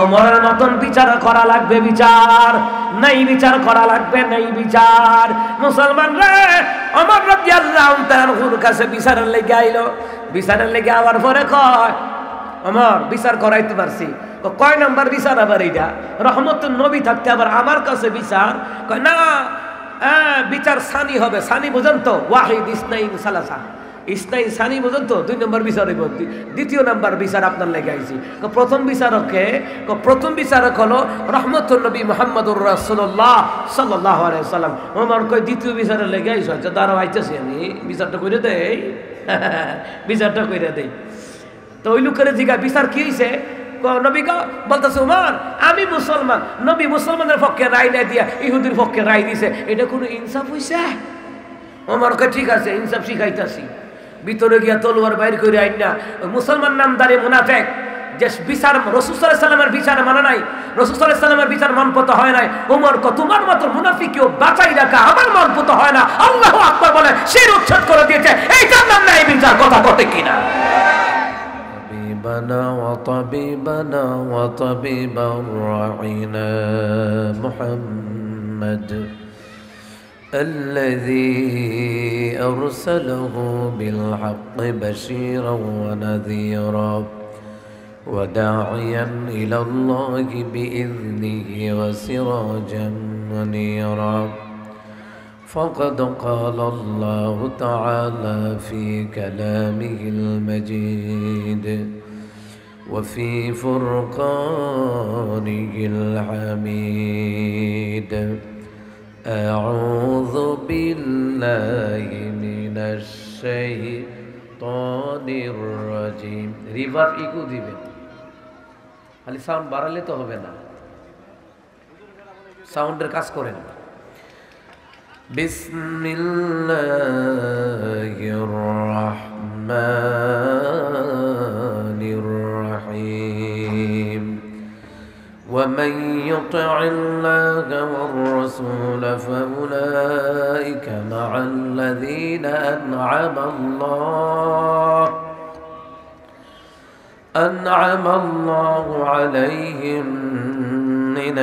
ওমরের মতন বিচার করা লাগবে, বিচার নাই বিচার করা লাগবে, নাই বিচার। মুসলমান রে, ওমর রাদিয়াল্লাহু তাআলার কাছে বিচারের লেগে আইলো। বিচারের লেগে আওয়ার পরে কয়, ওমর বিচার করাইতে পারছি। কয় নাম্বার বিচার আবার এইটা? রহমতুন নবী থাকতে আবার আমার কাছে বিচার? কয় না, বিচার সানি হবে। সানি বুঝেন তো? ওয়াহিদ ইসনাইন সালাসা, ইসনাইন সানি বুঝেন তো? 2 নম্বর বিচার হইব। দ্বিতীয় নাম্বার বিচার আপনার লেগে আইছি। প্রথম বিচারককে, প্রথম বিচারক হলো রহমতুল নবী মুহাম্মদুর রাসূলুল্লাহ সাল্লাল্লাহু আলাইহি ওয়াসাল্লাম। ওমর কয় দ্বিতীয় বিচারের লেগে আইছো? আচ্ছা দাঁড়াও, আইতেছি আমি, বিচারটা করে দেই। বিচারটা করে দেই। তো ওই লোকের জিগা বিচার কি হইছে? নবী বলতেছে, ওমর আমি মুসলমান, নবী মুসলমানের পক্ষে রায় না দিয়া ইহুদির পক্ষে রায় দিছে, এটা কোনো ইনসাফ হইছে? ওমর কয় ঠিক আছে, ইনসাফ শিখাইতাছি। ভিতরে গিয়া তলোয়ার বাইর করে আইন না মুসলমান নামদারি মুনাফিক যে বিচার রাসূল সাল্লাল্লাহু আলাইহি ওয়াসাল্লামের বিচার মানে নাই, রাসূল সাল্লাল্লাহু আলাইহি ওয়াসাল্লামের বিচার মানপত হয় নাই। ওমর কয় তোমার মতো মুনাফিকও বাঁচাই রাখা আমার মানপত হয় না। আল্লাহু আকবার বলে শির উচ্ছেদ করে দিয়েছে। এইটার নাম নাই বিচার। কথা কতে কিনা? حبيبنا وطبيبنا وطبيب الراعينا محمد الذي أرسله بالحق بشيرا ونذيرا وداعيا إلى الله بإذنه وسراجا منيرا. فقد قال الله تعالى في كلامه المجيد وفي فرقانه الحميد: أعوذ بالله من الشيطان الرجيم. রিভার ইকো দিবেন, খালি সাউন্ড বাড়ালে তো হবে না, সাউন্ডের কাজ করেন। بسم الله الرحمن الرحيم. ومن يطع الله والرسول فأولئك مع الذين أنعم الله عليهم من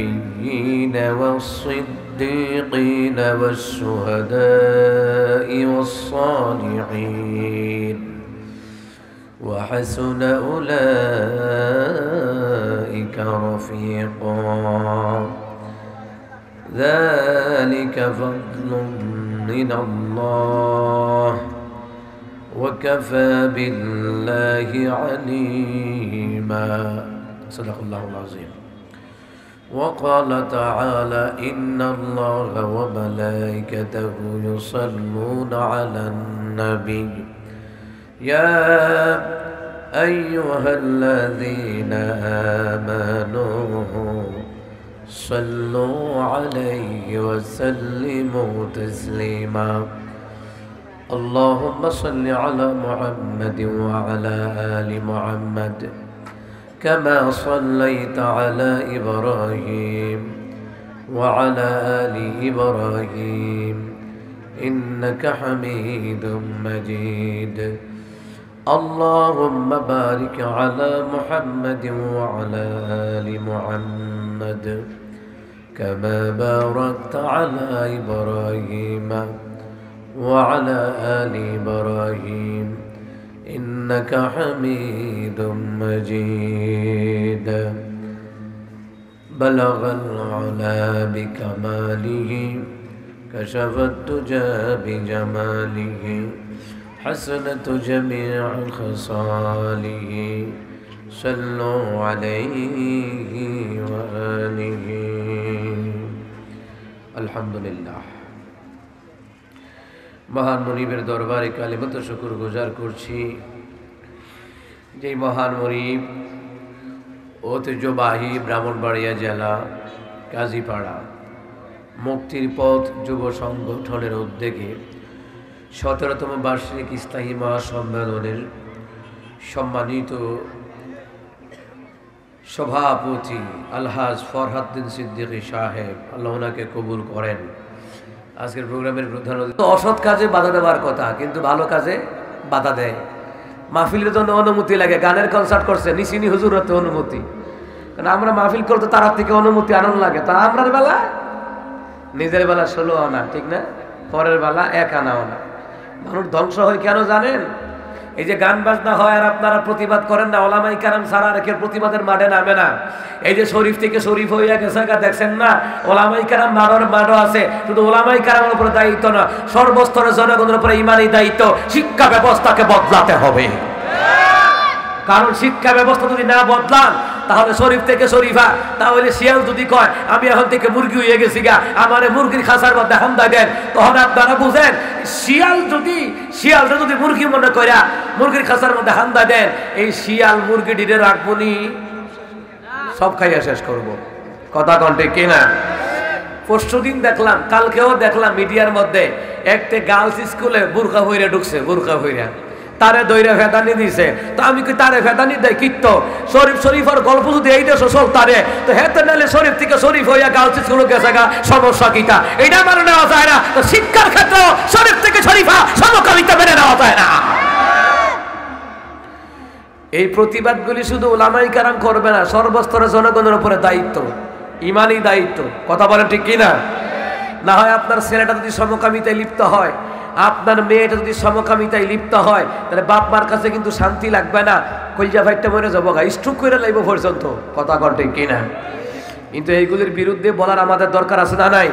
النبيين والصديقين والشهداء والصالحين وحسن أولئك رفيقا. ذلك فضل من الله وكفى بالله عليما. صدق الله العظيم. وقال تعالى: إن الله وملائكته يصلون على النبي يا أيها الذين آمنوا صلوا عليه وسلموا تسليما. اللهم صل على محمد وعلى آل محمد كما صليت على إبراهيم وعلى آل إبراهيم إنك حميد مجيد. اللهم بارك على محمد وعلى آل محمد كما باركت على إبراهيم وعلى آل إبراهيم إنك حميد مجيد. بلغ العلا بكماله كشف الدجى بجماله حسنة جميع خصاله صلوا عليه وآله. الحمد لله. মহান মুনিবের দরবারে কালিমত শুকর গুজার করছি, যেই মহান মুনিব ঐতিহ্যবাহী ব্রাহ্মণবাড়িয়া জেলা কাজীপাড়া মুক্তির পথ যুব সংগঠনের উদ্যোগে 17তম বার্ষিক ইসলামী মহাসম্মেলনের সম্মানিত সভাপতি আলহাজ ফরহাদ্দিন সিদ্দিকী সাহেব, আল্লাহ ওনাকে কবুল করেন, আজকের প্রোগ্রামের প্রধান অতিথি। অসৎ কাজে বাধা দেওয়ার কথা, কিন্তু ভালো কাজে বাধা দেয়। মাহফিলের জন্য অনুমতি লাগে, গানের কনসার্ট করছে নিশিনি হুজুর হতে অনুমতি, কারণ আমরা মাহফিল করতে তার থেকে অনুমতি আনন্দ লাগে। তা আমরার বেলা নিজের বেলা 16 আনা, ঠিক না? পরের বেলা 1 আনাও না। মানুষ ধ্বংস হয় কেন জানেন? এই যে গান বাজনা হয় আর আপনারা প্রতিবাদ করেন না, ওলামাই কারাম ছাড়া রেখে প্রতিবাদের মাঠে নামে না। এই যে শরীফ থেকে শরীফ হইয়া গেছে, দেখছেন না? ওলামাই কারাম মাঠও আছে। শুধু ওলামাই কারামের উপরে দায়িত্ব না, সর্বস্তরের জনগণের উপরে ইমানি দায়িত্ব। শিক্ষা ব্যবস্থাকে বদলাতে হবে, কারণ শিক্ষা ব্যবস্থা যদি না বদলান তাহলে শরীফ থেকে শরীফা, তাহলে শিয়াল যদি কয় আমি এখন থেকে মুরগি হয়ে গেছি গা, আমার মুরগির খাঁচার মধ্যে হামদা দেন, তখন আপনারা বুঝেন শিয়ালটা যদি মুরগি মনে করা মুরগির খাঁচার মধ্যে হামদা দেন, এই শিয়াল মুরগি ডিরে রাখবনি, সব খাইয়া শেষ করব। কথা কণ্ঠে কিনা? পরশুদিন দেখলাম, কালকেও দেখলাম মিডিয়ার মধ্যে একটা গার্লস স্কুলে বুরকা হইরা ঢুকছে, বুরকা হইরা তারে দইরা ফেদানি দিছে। তো আমি কি তারে ফেদানি দেয় কিত্ত? শরীফের গল্প যদি এই দেশ চল তারে, তো হেতে নালে শরীফ থেকে শরীফ হইয়া গার্লস স্কুলে গেছে গা, সমস্যা কিটা? এটা মানে নেওয়া যায় না। তো শিক্ষার ক্ষেত্রে শরীফ থেকে শরীফা সমকামিতা মেনে নেওয়া যায় না। এই প্রতিবাদগুলি শুধু ওলামাই কারাম করবে না, সর্বস্তরের জনগণের উপরে দায়িত্ব, ইমানি দায়িত্ব। কথা বলেন ঠিক কিনা? না হয় আপনার ছেলেটা যদি সমকামিতায় লিপ্ত হয়, আপনার মেয়েটা যদি সমকামিতায় লিপ্ত হয়, তাহলে বাপ মার কাছে কিন্তু শান্তি লাগবে না, কলজা ফাইটটা মরে যাবো গা, স্ট্রোক করে লাইব পর্যন্ত। কথা কণ্ঠে কিনা? কিন্তু এইগুলির বিরুদ্ধে বলার আমাদের দরকার আছে না নাই?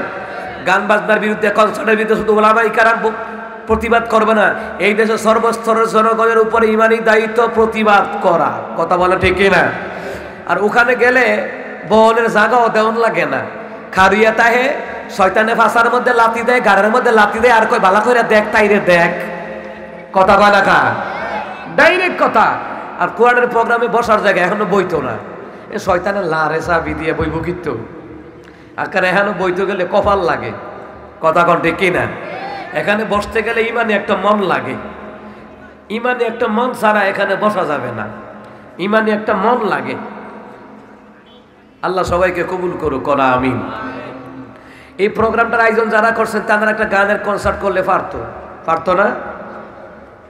গান বাজনার বিরুদ্ধে, কনসার্টের বিরুদ্ধে শুধু ওলামাই কারাম প্রতিবাদ করবে না, এই দেশে সর্বস্তরের জনগণের উপরে ইমানি দায়িত্ব প্রতিবাদ করা। কথা বলে ঠিক কিনা? আর ওখানে গেলে বহনের জায়গাও দেওয়ান লাগে না, খারিয়া তাহে শয়তানে ফাঁসার মধ্যে লাথি দেয়, গাড়ের মধ্যে লাথি দেয়, আর কই বালা করে দেখ তাইরে দেখ। কথা কয় না খা, ডাইরেক্ট কথা। আর কোরআনের প্রোগ্রামে বসার জায়গা এখনো বইতো না, এ শয়তানের লারে চাবি দিয়ে বইব কিন্তু। আর কারণ এখনো বইতে গেলে কপাল লাগে। কথা কণ্ঠে কিনা? এখানে বসতে গেলে ইমানে একটা মন লাগে, ইমানে একটা মন ছাড়া এখানে বসা যাবে না, ইমানে একটা মন লাগে। আল্লাহ সবাইকে কবুল করুক, করা আমিন। এই প্রোগ্রামটার আয়োজন যারা করছেন তারা একটা গানের কনসার্ট করলে পারতো না?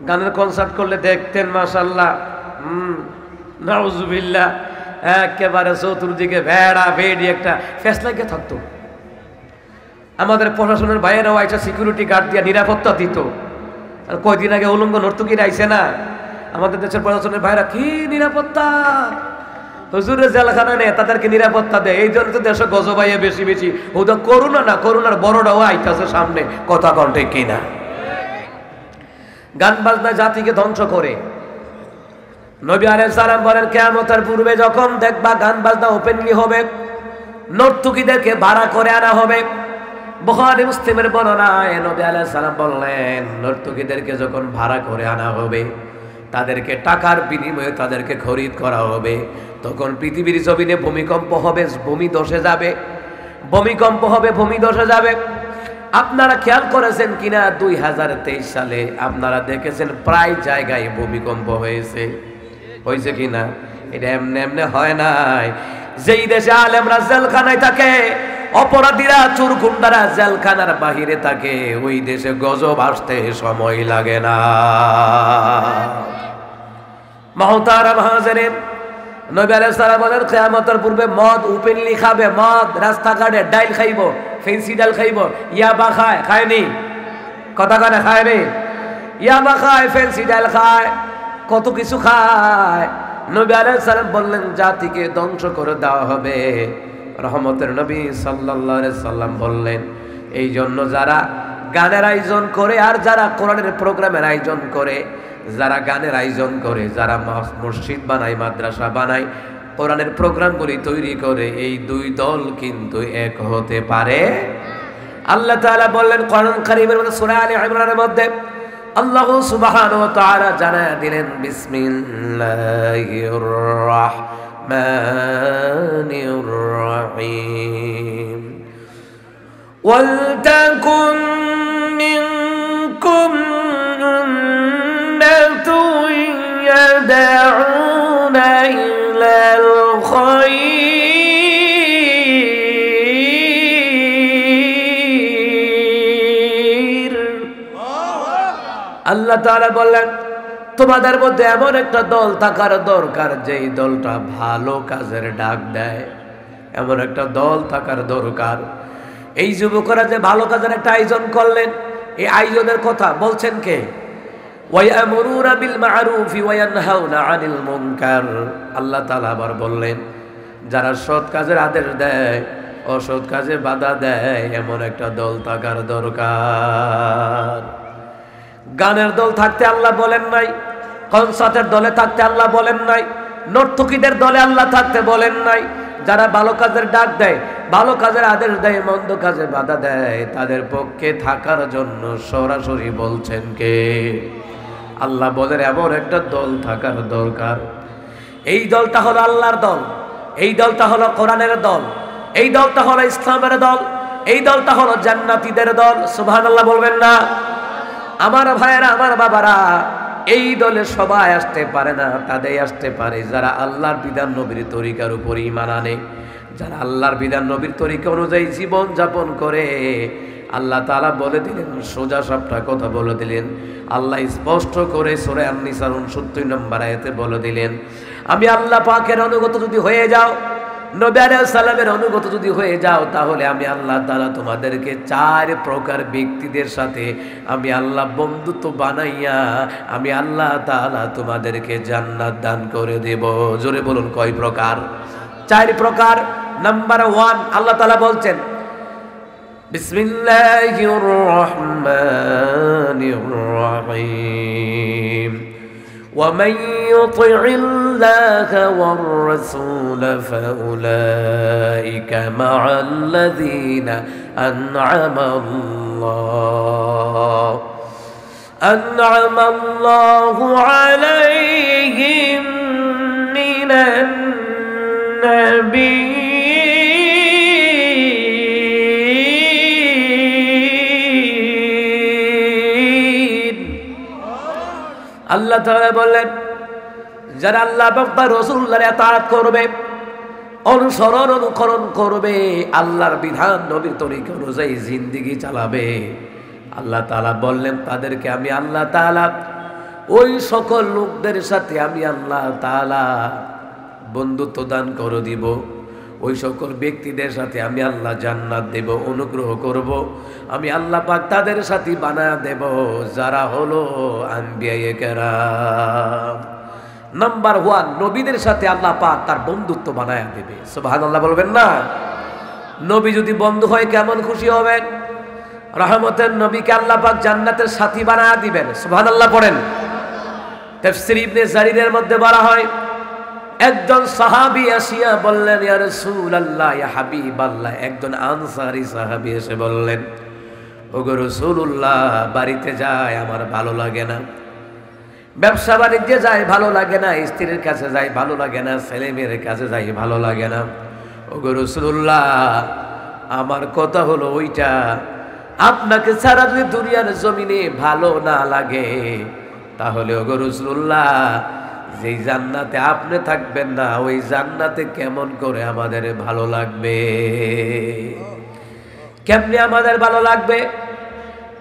গানের কনসার্ট করলে দেখতেন মাশাআল্লাহ, নাউজুবিল্লাহ, একেবারে চতুর্দিকে ভেড়া ভেড়ি একটা ফেস লাগে থাকতো। আমাদের প্রশাসনের ভাইয়েরাও একটা সিকিউরিটি গার্ড দিয়ে নিরাপত্তা দিত। আর কয়দিন আগে উলঙ্গ নর্তকীরা আইছে না, আমাদের দেশের প্রশাসনের ভাইরা কি নিরাপত্তা, হুজুরের জেলখানা নেই, তাদেরকে নিরাপত্তা দেয়। এই জন্য তো দেশে গজবাইয়ে বেশি বেশি ওটা করোনা না, করোনার বড়টাও আইতাছে সামনে। কথা কণ্ঠে কিনা? গান বাজনা জাতিকে ধ্বংস করে। নবী আলাইহিস সালাম বলেন, কিয়ামতের পূর্বে যখন দেখবা গান বাজনা ওপেনলি হবে, নর্তকীদেরকে ভাড়া করে আনা হবে। বুখারী মুসলিমের বর্ণনায় নবী আলাইহিস সালাম বললেন, নর্তকীদেরকে যখন ভাড়া করে আনা হবে, তাদেরকে টাকার বিনিময়ে তাদেরকে খরিদ করা হবে, তখন পৃথিবীর জমিনে ভূমিকম্প হবে, ভূমি ধসে যাবে, ভূমিকম্প হবে, ভূমি ধসে যাবে। আপনারা খেয়াল করেছেন কিনা 2023 সালে আপনারা দেখেছেন প্রায় জায়গায় ভূমিকম্প হয়েছে কিনা? এটা এমনি এমনি হয় নাই। যেই দেশে আলেমরা জেলখানায় থাকে, অপরাধীরা চোর গুন্ডারা জেলখানার বাহিরে থাকে, ওই দেশে গজব আসতে সময় লাগে না। মুহতারাম হাজিরিন, নবী আলাইহিস সালাম বলেন, কিয়ামতের পূর্বে মদ ওপেনলি খাবে, মদ রাস্তাঘাটে, ডাইল খাইব, ফেন্সি ডাল খাইব, ইয়াবা খায়নি? কথা কানে খায়নি? ইয়াবা খায়, ফেন্সি ডাল খায়, কত কিছু খায়। নবী আলাইহিস সালাম বললেন, জাতিকে ধ্বংস করে দেওয়া হবে। রহমতের নবী সাল্লাল্লাহু আলাইহি সাল্লাম বললেন, এই জন্য যারা গানের আয়োজন করে আর যারা কোরআনের প্রোগ্রামের আয়োজন করে, যারা গানের আয়োজন করে, যারা মসজিদ বানায়, মাদ্রাসা বানায়, কোরআনের প্রোগ্রামগুলি তৈরি করে, এই দুই দল কিন্তু এক হতে পারে। আল্লাহ তাআলা বললেন কোরআন কারীমের মধ্যে সূরা আলে ইমরানের মধ্যে, আল্লাহ সুবহানাহু ওয়া তাআলা জানায়া দিলেন, বিসমিল্লাহির রাহমানির রাহিম, ওয়ালতাকুম মিনকুম উম্মাতুন ইয়াদউনা ইলাল খায়র আল্লাহ তাআলা বললেন তোমাদের মধ্যে এমন একটা দল থাকার দরকার যেই দলটা ভালো কাজের ডাক দেয়। এমন একটা দল থাকার দরকার। এই যুবকরা যে ভালো কাজের একটা আয়োজন করলেন, এই আয়োজনের কথা বলছেন কে? ওয়ায়ামুরুনা বিল মা'রুফি ওয়া ইয়ানহাউনা আনিল মুনকার। আল্লাহ তাআলা আবার বললেন যারা সৎ কাজের আদেশ দেয়, অসৎ কাজে বাধা দেয়, এমন একটা দল থাকার দরকার। গানের দল থাকতে আল্লাহ বলেন নাই, কনসার্টের দলে থাকতে আল্লাহ বলেন নাই, নর্তকীদের দলে আল্লাহ থাকতে বলেন নাই। যারা ভালো কাজের ডাক দেয়, ভালো কাজের আদেশ দেয়, মন্দ কাজে বাধা দেয়, তাদের পক্ষে থাকার জন্য সরাসরি বলছেন কে? আল্লাহ বলেন এমন একটা দল থাকার দরকার। এই দলটা হলো আল্লাহর দল, এই দলটা হলো কোরআনের দল, এই দলটা হলো ইসলামের দল, এই দলটা হলো জান্নাতীদের দল। সুবহানাল্লাহ বলবেন না? আমার ভাইয়েরা, আমার বাবারা, এই দলে সবাই আসতে পারে না, তাদের আসতে পারে যারা আল্লাহর বিধান নবীর তরিকার উপর ঈমান আনে, যারা আল্লাহর বিধান নবীর তরিকা অনুযায়ী জীবন যাপন করে। আল্লাহ তাআলা বলে দিলেন, সোজা সাপটা কথা বলে দিলেন। আল্লাহ স্পষ্ট করে সূরা আন-নিসার 69 নম্বর আয়াতে বলে দিলেন, আমি আল্লাহ পাকের অনুগত যদি হয়ে যাও, নবী আলাইহিস সালামের অনুগত যদি হয়ে যাও, তাহলে আমি আল্লাহ তাআলা তোমাদেরকে 4 প্রকার ব্যক্তিদের সাথে আমি আল্লাহ বন্ধুত্ব বানাইয়া আমি আল্লাহ তাআলা তোমাদেরকে জান্নাত দান করে দেব। জোরে বলুন কয় প্রকার? 4 প্রকার। নাম্বার 1 আল্লাহ তাআলা বলছেন বিসমিল্লাহির রহমানির রহিম ومن يطع الله والرسول فأولئك مع الذين أنعم الله عليهم من النبيين আল্লাহ তাআলা বললেন যারা আল্লাহ এবং তার রাসূলের ইতাআত করবে, অনুসরণ অনুকরণ করবে, আল্লাহর বিধান নবীর তরিকা অনুযায়ী জিন্দেগি চালাবে, আল্লাহ তাআলা বললেন তাদেরকে আমি আল্লাহ তাআলা ওই সকল লোকদের সাথে আমি আল্লাহ তাআলা বন্ধুত্ব দান করে দিব। ওই সকল ব্যক্তিদের সাথে আমি আল্লাহ জান্নাত দেব, অনুগ্রহ করব। আমি আল্লাহ পাক তাদের সাথে বানায়া দেব যারা হলো আম্বিয়ায়ে কেরাম। নাম্বার 1 নবীদের সাথে আল্লাহ পাক তার বন্ধুত্ব বানায়া দেবে। সুবহানাল্লাহ বলবেন না? নবী যদি বন্ধু হয় কেমন খুশি হবেন? রহমতের নবীকে আল্লাহ পাক জান্নাতের সাথী বানায়া দিবেন। সুবহানাল্লাহ পড়েন। তাফসীর ইবনে জারীরের মধ্যে বলা হয় একজন সাহাবী আসিয়া বললেন ইয়া রাসূলুল্লাহ, ইয়া হাবিবাল্লাহ। একজন আনসারী সাহাবী এসে বললেন ওগো রাসূলুল্লাহ, বাড়িতে যাই আমার ভালো লাগে না, ব্যবসা বাণিজ্যে যাই ভালো লাগে না, স্ত্রীর কাছে যাই ভালো লাগে না, ছেলে মেয়ের কাছে যাই ভালো লাগে না। ওগো রাসূলুল্লাহ, আমার কথা হলো ওইটা, আপনাকে ছাড়া যদি দুনিয়ার জমিনে ভালো না লাগে, তাহলে ওগো রাসূলুল্লাহ যেই জান্নাতে আপনি থাকবেন না, ওই জান্নাতে কেমন করে আমাদের ভালো লাগবে? কেমনে আমাদের ভালো লাগবে?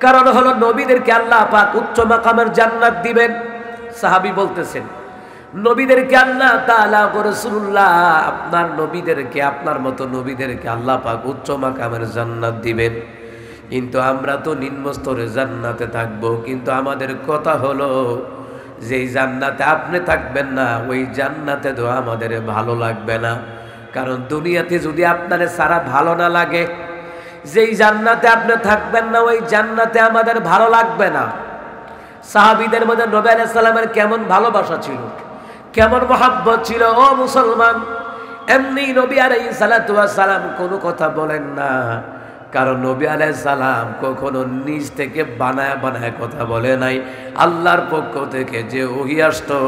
কারণ হলো নবীদেরকে আল্লাহ পাক উচ্চ মাকামের জান্নাত দিবেন। সাহাবী বলতেছেন নবীদেরকে আল্লাহ তাআলা রাসূলুল্লাহ আপনার নবীদেরকে, আপনার মতো নবীদেরকে আল্লাহ পাক উচ্চ মাকামের জান্নাত দিবেন, কিন্তু আমরা তো নিম্ন স্তরের জান্নাতে থাকবো। কিন্তু আমাদের কথা হলো যেই জান্নাতে আপনি থাকবেন না, ওই জান্নাতে তো আমাদের ভালো লাগবে না। কারণ দুনিয়াতে যদি আপনারে সারা ভালো না লাগে, যেই জান্নাতে আপনি থাকবেন না, ওই জান্নাতে আমাদের ভালো লাগবে না। সাহাবীদের মধ্যে নবী আলাইহিস সালামের কেমন ভালোবাসা ছিল, কেমন মহব্বত ছিল। ও মুসলমান, এমনি নবী আলাইহিস সালাতু ওয়াস সালাম কোনো কথা বলেন না, কারণ নবী আলাইহিস সালাম কখনো নিজ থেকে বানায় বানায় কথা বলে নাই। আল্লাহর পক্ষ থেকে যে ওহী আসতো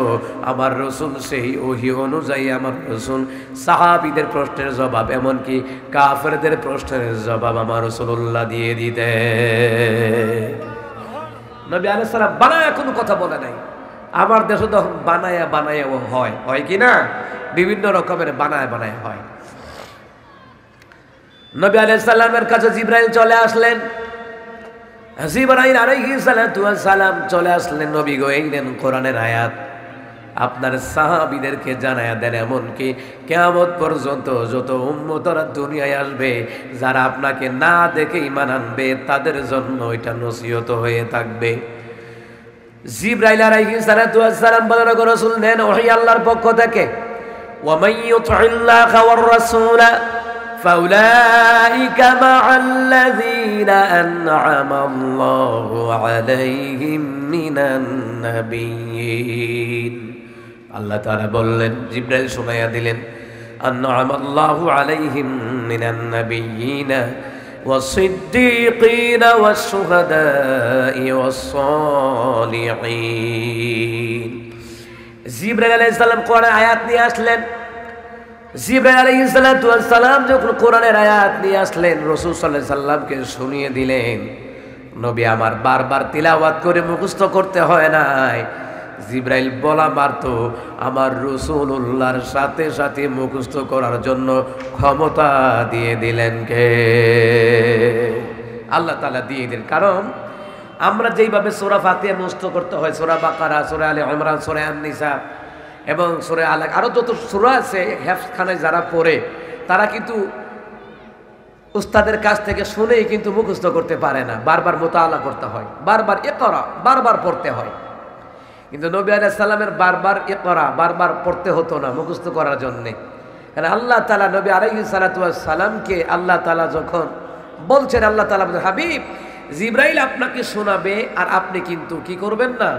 আমার রাসূল সেই ওহী অনুযায়ী আমার রাসূল সাহাবীদের প্রশ্নের জবাব, এমনকি কাফেরদের প্রশ্নের জবাব আমার রাসূলুল্লাহ দিয়ে দিতে। নবী আলাইহিস সালাম বানায় কোনো কথা বলে নাই। আমার দেশে তো বানায়া বানায়া হয় কি না, বিভিন্ন রকমের বানায় বানায় হয়। নবী আলাইহিস সালামের কাছে জিবরাইল চলে আসলেন। জিবরাইল আলাইহিস সালাতু ওয়াস সালাম চলে আসলেন, নবী গো এই নেন কোরআনের আয়াত, আপনার সাহাবীদেরকে জানায়া দেন, এমনকি কিয়ামত পর্যন্ত যত উম্মতরা দুনিয়ায় আসবে যারা আপনাকে না দেখে ঈমান আনবে তাদের জন্য এটা নসিহত হয়ে থাকবে। জিবরাইল আলাইহিস সালাতু ওয়াস সালাম বলেন, গো রাসূল নেন ওহী আল্লাহর পক্ষ থেকে, ওয়া মান ইউতি'িল্লাহা ওয়ার রাসূলা ফাউলাইকা মা'আল্লাযীনা আন'আমা আল্লাহু আলাইহিম মিনান নাবিয়্যিন। আল্লাহ তাআলা বললেন, জিবরাইল শোনায়া দিলেন, আন'আমা আল্লাহু আলাইহিম মিনান নাবিয়্যিনা والصديقين والشهداء والصالحين। জিবরাইল আলাইহিস সালাম কোরআনের আয়াত নিয়ে আসলেন। জিবরাইল আলাইহিস সালাম যখন কোরআনের আয়াত নিয়ে আসলেন, রাসূল সাল্লাল্লাহু আলাইহি সাল্লামকে শুনিয়ে দিলেন। নবী আমার বারবার তিলাওয়াত করে মুখস্থ করতে হয় নাই, জিবরাইল বলা মারতো আমার রাসূলুল্লাহর সাথে সাথে মুখস্থ করার জন্য ক্ষমতা দিয়ে দিলেন কে? আল্লাহ তাআলা দিয়ে দিলেন। কারণ আমরা যেইভাবে সূরা ফাতিহা মুখস্থ করতে হয়, সূরা বাকারা, সূরা আলে ইমরান, সূরা আন-নিসা এবং সূরা আলাক, আরো যত সূরা আছে হেফজখানায় যারা পড়ে তারা কিন্তু উস্তাদের কাছ থেকে শুনেই কিন্তু মুখস্থ করতে পারে না, বারবার মুতাআলা করতে হয়, বারবার ইকরা বারবার পড়তে হয়। কিন্তু নবী আলাইহিস সালামের বারবার ইকরা বারবার পড়তে হতো না মুখস্থ করার জন্যে। কারণ আল্লাহ তাআলা নবী আলাইহিস সালাতু ওয়াস সালামকে আল্লাহ তাআলা যখন বলছেন, আল্লাহ তাআলা বলেন, হাবিব জিবরাইল আপনাকে শোনাবে আর আপনি কিন্তু কি করবেন না,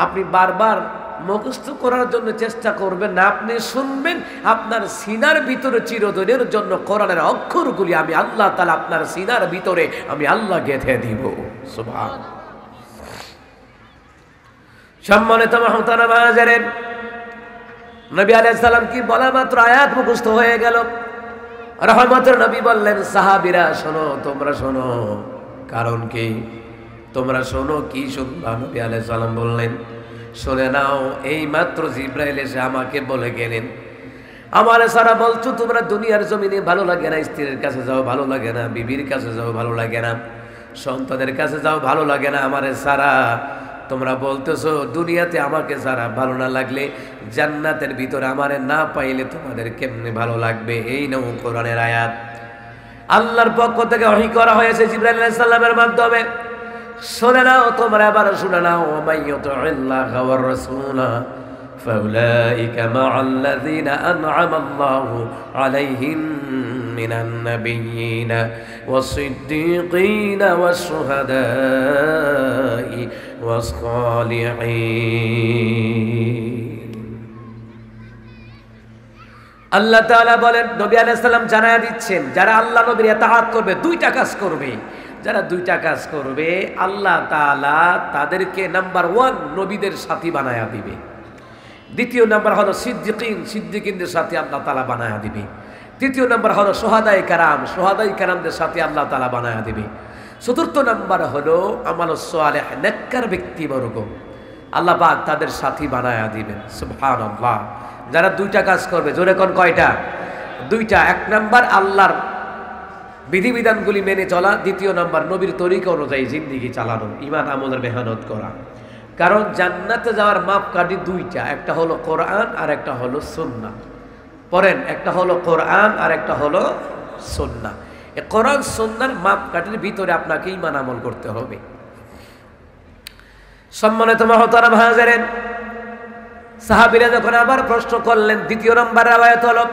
আপনি বারবার মুখস্থ করার জন্য চেষ্টা করবেন না, আপনি শুনবেন, আপনার সিনার ভিতরে চিরদিনের জন্য কোরআনের অক্ষরগুলি আমি আল্লাহ তাআলা আপনার সিনার ভিতরে আমি আল্লাহ গেঁথে দিব। সুবহানাল্লাহ। সম্মানিত মুহতারাম হাজিরিন, নবী আলাইহিস সালাম কি বলা মাত্র আয়াত মুখস্থ হয়ে গেল। রহমতের নবী বললেন, সাহাবীরা শোনো, তোমরা শোনো। কারণ কি? তোমরা শোনো, কি শুনবা? নবী আলাইহিস সালাম বললেন, শুনে নাও, এই মাত্র জিবরাইল এসে আমাকে বলে গেলেন, আমার সারা বলছো তোমরা দুনিয়ার জমিনে ভালো লাগে না, স্ত্রীর কাছে যাও ভালো লাগে না, বিবির কাছে যাও ভালো লাগে না, সন্তানের কাছে যাও ভালো লাগে না, আমারে সারা তোমরা বলতেছো দুনিয়াতে আমাকে সারা ভালো না লাগলে জান্নাতের ভিতরে আমারে না পাইলে তোমাদের কেমনে ভালো লাগবে? এই নাও কোরআনের আয়াত, আল্লাহর পক্ষ থেকে ওহী করা হয়েছে জিবরাইল আলাইহিস সালামের মাধ্যমে। শুনে নাও, তোমরা আবার শুনে নাও, মাইয়ুতিল্লাহা ওয়ার রাসূলা ফাউলাইকা মা'আল্লাযীনা আন'আমা আল্লাহু আলাইহিম মিনান নাবিয়্যিনা ওয়াস-সিদ্দীকীনা ওয়াশ-শুহাদা'i ওয়াস-সালিহিন। আল্লাহ তাআলা বলেন, নবী আলাইহিস সালাম জানায়া দিচ্ছেন, যারা আল্লাহ নবীর ইতাআত করবে, দুইটা কাজ করবে, যারা দুইটা কাজ করবে আল্লাহ তাআলা তাদেরকে নাম্বার 1 নবীদের সাথী বানায়া দিবে, দ্বিতীয় নাম্বার হলো সিদ্দিকিনদের সাথে আল্লাহ তাআলা বানায়া দিবে, তৃতীয় নাম্বার হলো শুহাদায়ে কেরামদের সাথে আল্লাহ তাআলা বানায়া দিবে, চতুর্থ নাম্বার হলো আমালুস সালেহ নেককার ব্যক্তিবর্গ আল্লাহ পাক তাদের সাথী বানায়া দিবেন। সুবহানাল্লাহ। যারা দুইটা কাজ করবে, জোরে কোন কয়টা? দুইটা। এক নাম্বার আল্লাহর বিধিবিধানগুলি মেনে চলা, দ্বিতীয় নাম্বার নবীর তরিকা অনুযায়ী জিন্দেগি চালানো, ঈমান আমলের মেহনত করা। কারণ জান্নাতে যাওয়ার মাপকাঠি দুইটা, একটা হলো কোরআন আর একটা হলো সুন্নাহ। পড়েন, একটা হলো কোরআন আর একটা হলো সুন্নাহ। এই কোরআন সুন্নাহর মাপকাঠির ভিতরে আপনাকে ঈমান আমল করতে হবে। সম্মানিত মুহতারাম হাজিরিন, সাহাবীরা যখন আবার প্রশ্ন করলেন, দ্বিতীয় নম্বর রওয়ায়াত হলো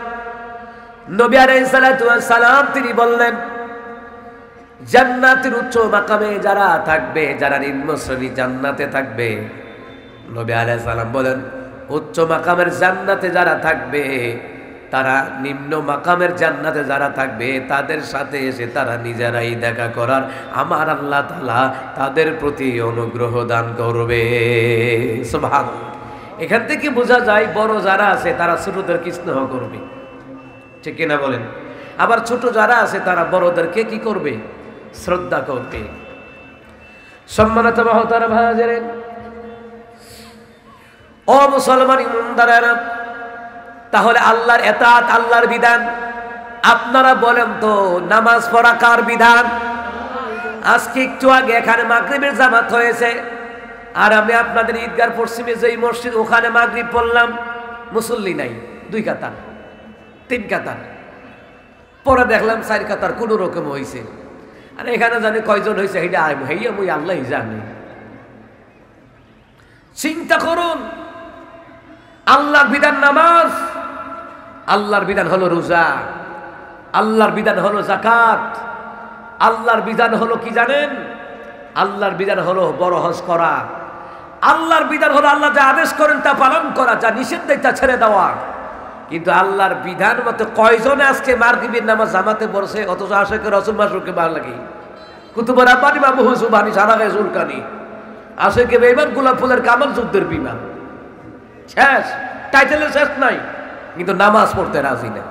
নবী আলাইহিস সালাতু ওয়াস সালাম তিনি বললেন, জান্নাতের উচ্চ মাকামে যারা থাকবে, যারা নিম্ন শ্রেণী জান্নাতে থাকবে, নবী আলাইহিস সালাম বলেন উচ্চ মাকামের জান্নাতে যারা থাকবে, তারা নিম্ন মাকামের জান্নাতে যারা থাকবে তাদের সাথে এসে তারা নিজেরাই দেখা করার আমার আল্লাহ তাআলা তাদের প্রতি অনুগ্রহ দান করবে। সুবহানাল্লাহ। এখান থেকে বোঝা যায় বড় যারা আছে তারা ছোটদেরকে স্নেহ করবে, ঠিক কিনা বলেন? আবার ছোট যারা আছে তারা বড়দেরকে কি করবে? শ্রদ্ধা করবে। সম্মানিত মুহতারাম হাজিরিন, ও মুসলমান ইমানদারেরা, তাহলে আল্লাহর ইতাআত, আল্লাহর বিধান, আপনারা বলেন তো নামাজ পড়া কার বিধান? আজকে একটু আগে এখানে মাগরিবের জামাত হয়েছে, আর আমি আপনাদের ঈদগার পশ্চিমে যেই মসজিদ ওখানে মাগরিব পড়লাম, মুসল্লি নাই, 2 কাতার 3 কাতার, পরে দেখলাম 4 কাতার কোন রকম হয়েছে। আর এখানে জানি কয়জন হয়েছে সেইটা হেইয়া মুই আল্লাহ জানি। চিন্তা করুন, আল্লাহর বিধান নামাজ, আল্লাহর বিধান হলো রোজা, আল্লাহর বিধান হলো যাকাত, আল্লাহর বিধান হলো কি জানেন? আল্লাহর বিধান হলো বড় হজ করা, আল্লাহর বিধান হলো আল্লাহ যা আদেশ করেন তা পালন করা, যা নিষেধ দেয় তা ছেড়ে দেওয়া। কিন্তু আল্লাহর বিধান মতো কয়জনে আজকে মাগরিবের নামাজ জামাতে পড়ছে, অথচ আশেকে রসুল মাসুরকে ভালো লাগে কুতুবের আব্বানি বাবু হুসুবানি সারা গায়ে চুলকানি, আশেকে বেঈমান গোলাপ ফুলের কামাল যুদ্ধের বিমান, শেষ টাইটেলের শেষ নাই, কিন্তু নামাজ পড়তে রাজি না।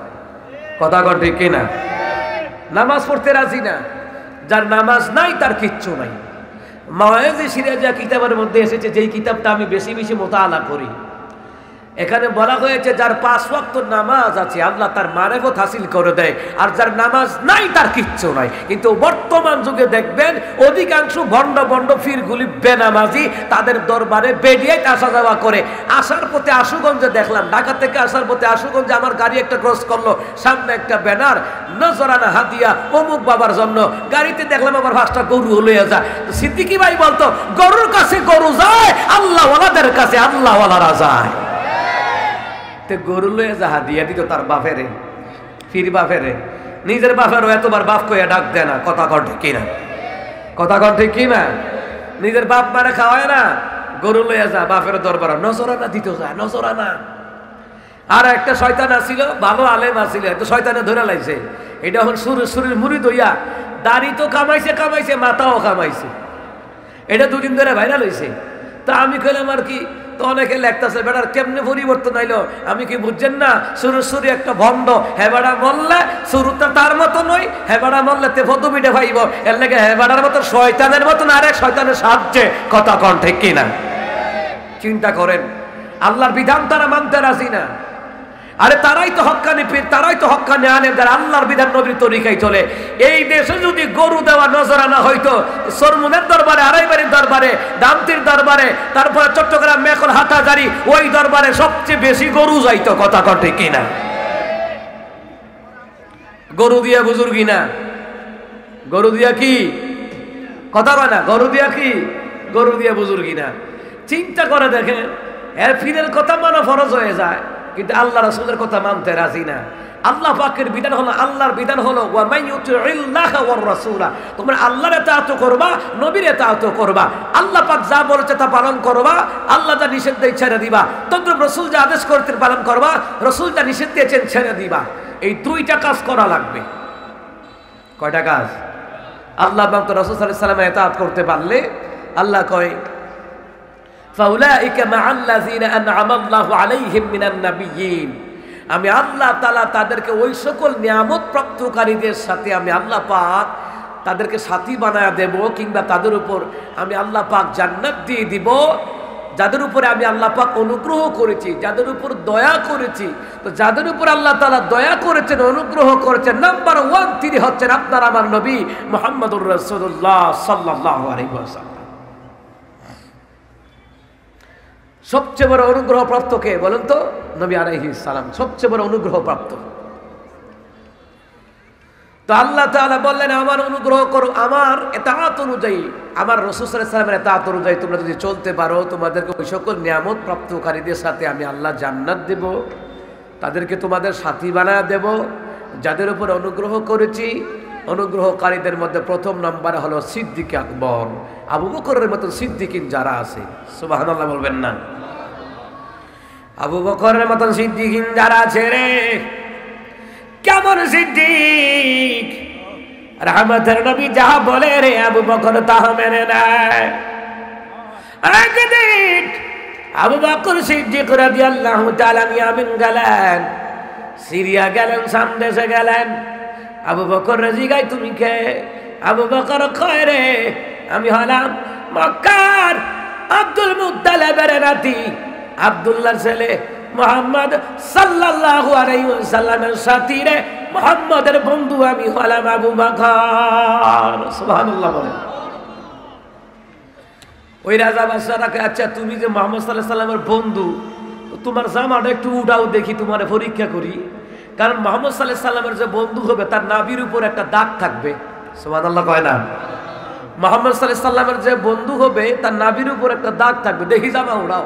কথা কন ঠিক কিনা? নামাজ পড়তে রাজি না। যার নামাজ নাই তার কিচ্ছু নাই। মাওয়াইজে সিরাজিয়া কিতাবের মধ্যে এসেছে, যেই কিতাবটা আমি বেশি বেশি মোতালা করি, এখানে বলা হয়েছে যার 5 ওয়াক্ত নামাজ আছে আল্লাহ তার মারেফত হাসিল করে দেয়, আর যার নামাজ নাই তার কিচ্ছু নাই। কিন্তু বর্তমান যুগে দেখবেন অধিকাংশ ভণ্ড ভণ্ড ফিরগুলি বেনামাজি, তাদের দরবারে বেরিয়ে আসা যাওয়া করে। আসার পথে আশুগঞ্জে দেখলাম, ঢাকা থেকে আসার পথে আশুগঞ্জে আমার গাড়ি একটা ক্রস করলো, সামনে একটা ব্যানার, নজরানা হাদিয়া অমুক বাবার জন্য। গাড়িতে দেখলাম আবার 5টা গরু লইয়া যায়। সিদ্দিকী ভাই বলতো, গরুর কাছে গরু যায়, আল্লাহওয়ালাদের কাছে আল্লাহওয়ালারা যায়। গরু লইয়া যাহা দিয়া দিত তার বাপেরে, ফির বাপেরে, নিজের বাপেরও এতবার বাপ কইয়া ডাক দেয় না। কথা কন ঠিক কিনা? কথা কন ঠিক কিনা? নিজের বাপ মারে খাওয়ায় না, গরু লইয়া যা বাপের দরবার, নজরানা দিত যায়, নজরানা। আর একটা শয়তান আসিল, ভালো আলেম আসিল, একটা শয়তানে ধরে লাইছে, এটা এখন শরীর মুড়ি দইয়া, দাড়ি তো কামাইছে কামাইছে, মাথাও কামাইছে, এটা 2 দিন ধরে ভাইরাল হয়েছে। তা আমি কইলাম আর কি, তো অনেকে লেখতেছে বেটার কেমনে পরিবর্তন আইলো, আমি কি বুঝছেন না? সুরি একটা ভণ্ড, হেবাড়া মরলে শুরুটা তার মতো নয়, হেবাড়া মরলে তে ফদবিটা ভাইব, এর লেগে হেবাড়ার মতো শয়তানের মতন আরেক শয়তানের সাহায্যে। কথা কন ঠিক কিনা? চিন্তা করেন, আল্লাহর বিধান তারা মানতে রাজি না। আরে তারাই তো হক্কানি পীর, তারাই তো হক্কানি আলেম, যারা আল্লাহর বিধান নবীর তরিকায় চলে। এই দেশে যদি গরু দেওয়া নজরানা হইতো, সরমুনের দরবারে, আড়াইবাড়ির দরবারে, দামতির দরবারে, তারপরে চট্টগ্রাম মেকল হাটাজারি, ওই দরবারে সবচেয়ে বেশি গরু যাইতো। কথা কটে কিনা? গরু দিয়া বুজুর্গি না, গরু দিয়া কি কথা কয় না, গরু দিয়া কি, গরু দিয়া বুজুর্গি না। চিন্তা করে দেখেন, এর ফিরের কথা মানা ফরজ হয়ে যায়, কিন্তু আল্লাহ রাসূলের কথা মানতে রাজি না। আল্লাহ পাকের বিধান হলো, আল্লাহর বিধান হলো ওয়া মান ইউতিইল্লাহা ওয়ার রাসূলা, তোমরা আল্লাহর ইতাআত করবা, নবীর ইতাআত করবা। আল্লাহ পাক যা বলেছে তা পালন করবা, আল্লাহ যা নিষেধ দিয়েছে ছেড়ে দিবা। তদ্রূপ রাসূল যা আদেশ করতেন পালন করবা, রাসূল যা নিষেধ দিয়েছেন ছেড়ে দিবা। এই 2টা কাজ করা লাগবে। কয়টা কাজ? আল্লাহ পাক রাসূল সাল্লাল্লাহু আলাইহি ওয়াসাল্লামের ইতাআত করতে পারলে আল্লাহ কয় ফাউলাইকা মাআল্লাযিনা আন'আমা আল্লাহু আলাইহিম মিনান নাবিয়্যিন, আমি আল্লাহ তাআলা তাদেরকে ওই সকল নিয়ামত প্রাপ্তকারীদের সাথে আমি আল্লাহ পাক তাদেরকে সাথী বানায়া দেব, কিংবা তাদের উপর আমি আল্লাহ পাক জান্নাত দিয়ে দিব, যাদের উপরে আমি আল্লাহ পাক অনুগ্রহ করেছি, যাদের উপর দয়া করেছি। তো যাদের উপর আল্লাহ তাআলা দয়া করেছেন, অনুগ্রহ করেছেন, নাম্বার 1 তিনি হচ্ছেন আপনার আমার নবী মুহাম্মদুর রাসূলুল্লাহ সাল্লাল্লাহু আলাইহি ওয়াসাল্লাম। সবচেয়ে বড় অনুগ্রহ প্রাপ্ত কে বলেন তো? নবী আলাইহিস সালাম সবচেয়ে বড় অনুগ্রহ প্রাপ্ত। তো আল্লাহ তাআলা বললেন, আমার অনুগ্রহ করো, আমার ইতাআত অনুযায়ী, আমার রাসূল সাল্লাল্লাহু আলাইহি ওয়াসাল্লামের ইতাআত অনুযায়ী তোমরা যদি চলতে পারো, তোমাদেরকে ওই সকল নিয়ামত প্রাপ্তকারীদের সাথে আমি আল্লাহ জান্নাত দেব, তাদেরকে তোমাদের সাথী বানায় দেব, যাদের উপর অনুগ্রহ করেছি। অনুগ্রহকারীদের মধ্যে প্রথম নম্বরে হলো সিদ্দিক আকবর, আবু বকরের মতো সিদ্দিকিন যারা আছে, সুবহানাল্লাহ বলবেন না? আবু বকরের মতন সিদ্দিকিন যারা আছে রে, কেমন সিদ্দিক, রহমতের নবী যাহা বলে রে আবু বকর তাহা মেনে নেয়। একদিন আবু বকর সিদ্দিক রাদিয়াল্লাহু তাআলা ইয়ামিন গেলেন, সিরিয়া গেলেন, শাম দেশে গেলেন। আবু বকর জিগায়, তুমি কে? আবু বকর কয় রে, আমি হলাম মক্কার আব্দুল মুত্তালিবের নাতি, আব্দুল্লাহর ছেলে, মুহাম্মদ সাল্লাল্লাহু আলাইহি ওয়াসাল্লামের সাথী রে মুহাম্মাদের বন্ধু আমি হলাম আবু বকর। সুবহানাল্লাহ বলেন। ওই রাজা বাদশাহকে, আচ্ছা তুমি যে মুহাম্মদ সাল্লাল্লাহু আলাইহি ওয়াসাল্লামের বন্ধু, তোমার জামাটা একটু উঠাও দেখি, তোমার পরীক্ষা করি। কারণ মুহাম্মদ সাল্লাল্লাহু আলাইহি ওয়াসাল্লামের যে বন্ধু হবে তার নাভির উপর একটা দাগ থাকবে। সুবহানাল্লাহ কয় না? মুহাম্মদ সাল্লাল্লাহু আলাইহি ওয়াসাল্লামের যে বন্ধু হবে তার নাভির উপর একটা দাগ থাকবে, দেখি জামা উড়াও।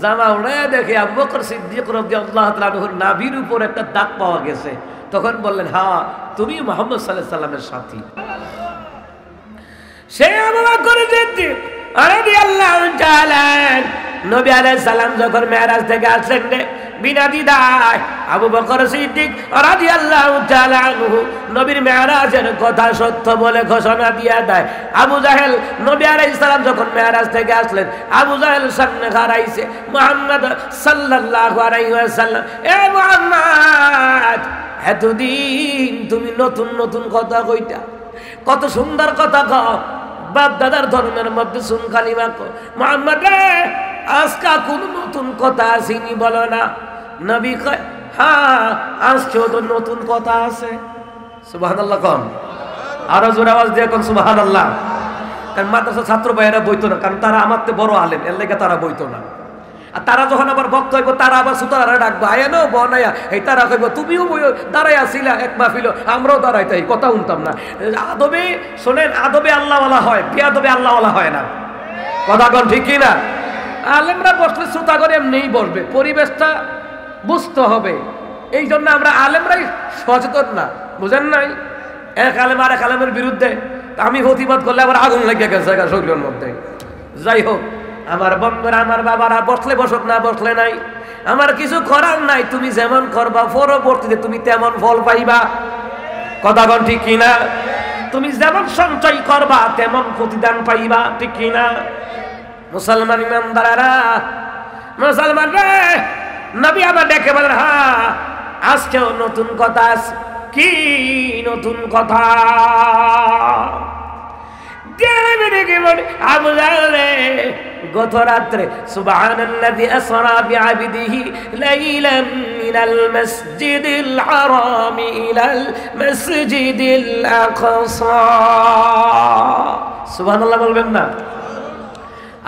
জামা উড়ায় দেখে আবু বকর সিদ্দিক রাদিয়াল্লাহু তাআলা আনহুর নাভির উপর একটা দাগ পাওয়া গেছে। তখন বললেন, হ্যাঁ তুমি মুহাম্মদ সাল্লাল্লাহু আলাইহি ওয়াসাল্লামের সাথী। সে আবু বকর সিদ্দিক রাদিয়াল্লাহু তাআলা নবী আলাইহিস সালাম যখন মেরাজ থেকে আসলেন রে, বিনা দ্বিধায় আবু বকর সিদ্দিক রাদিয়াল্লাহু তাআলা আনহু নবীর মেরাজের কথা সত্য বলে ঘোষণা দিয়ে দেয়। আবু জাহেল নবী আলাইহিস সালাম যখন মেরাজ থেকে আসলেন, আবু জাহেল সামনে দাঁড়াইছে মুহাম্মদ সাল্লাল্লাহু আলাইহি ওয়াসাল্লাম, এ মুহাম্মদ এতদিন তুমি নতুন নতুন কথা কইতা, কত সুন্দর কথা কও, বাপ দাদার ধর্মের মধ্যে শুন কালিমা কও। মুহাম্মদ রে আজকা কোন নতুন কথা আসেনি বলো না? নবী কয়, হ্যাঁ আজকেও তো নতুন কথা আছে। সুবহানাল্লাহ কম, আরো জোরে আওয়াজ দিয়ে কোন সুবহানাল্লাহ। কারণ মাদ্রাসা ছাত্র ভাইয়েরা বইতো না, কারণ তারা আমার বড় আলেম, এর লেগে তারা বইতো না। আর তারা যখন আবার বক্ত হইব তারা আবার সুতারা ডাকবো, আয়ানো বনাইয়া এই তারা কইব তুমিও দাঁড়াই আসিলা এক মাহফিল, আমরাও দাঁড়াইতাই, কথা শুনতাম না। আদবে শোনেন, আদবে আল্লাহওয়ালা হয়, বেয়াদবে আল্লাহওয়ালা হয় না। কথা কোন ঠিক কি না? আলেমরা বসলে শ্রোতা করে এমনিই বসবে, পরিবেশটা বুঝতে হবে। এই জন্য আমরা আলেমরাই সচেতন না, বুঝেন নাই? এক আলেম আর এক আলেমের বিরুদ্ধে আমি প্রতিবাদ করলে আবার আগুন লেগে গেছে শরীরের মধ্যে। যাই হোক আমার বন্ধুরা, আমার বাবারা, বসলে বসক না বসলে নাই, আমার কিছু করার নাই। তুমি যেমন করবা পরবর্তীতে তুমি তেমন ফল পাইবা। কথা কোন ঠিক কিনা? তুমি যেমন সঞ্চয় করবা তেমন প্রতিদান পাইবা, ঠিক কিনা? মুসলমান ইমানদারেরা, মুসলমান রে, নবী আবার ডেকে বলেন, হ্যাঁ আজকেও নতুন কথা আছে। কি নতুন কথা? আবু জাহেল গত রাত্রে সুবহানাল্লাযী আসরা বিআবদিহি লাইলাম মিনাল মাসজিদিল হারাম ইলাল মাসজিদিল আকসা। সুবহানাল্লাহ বলবেন না?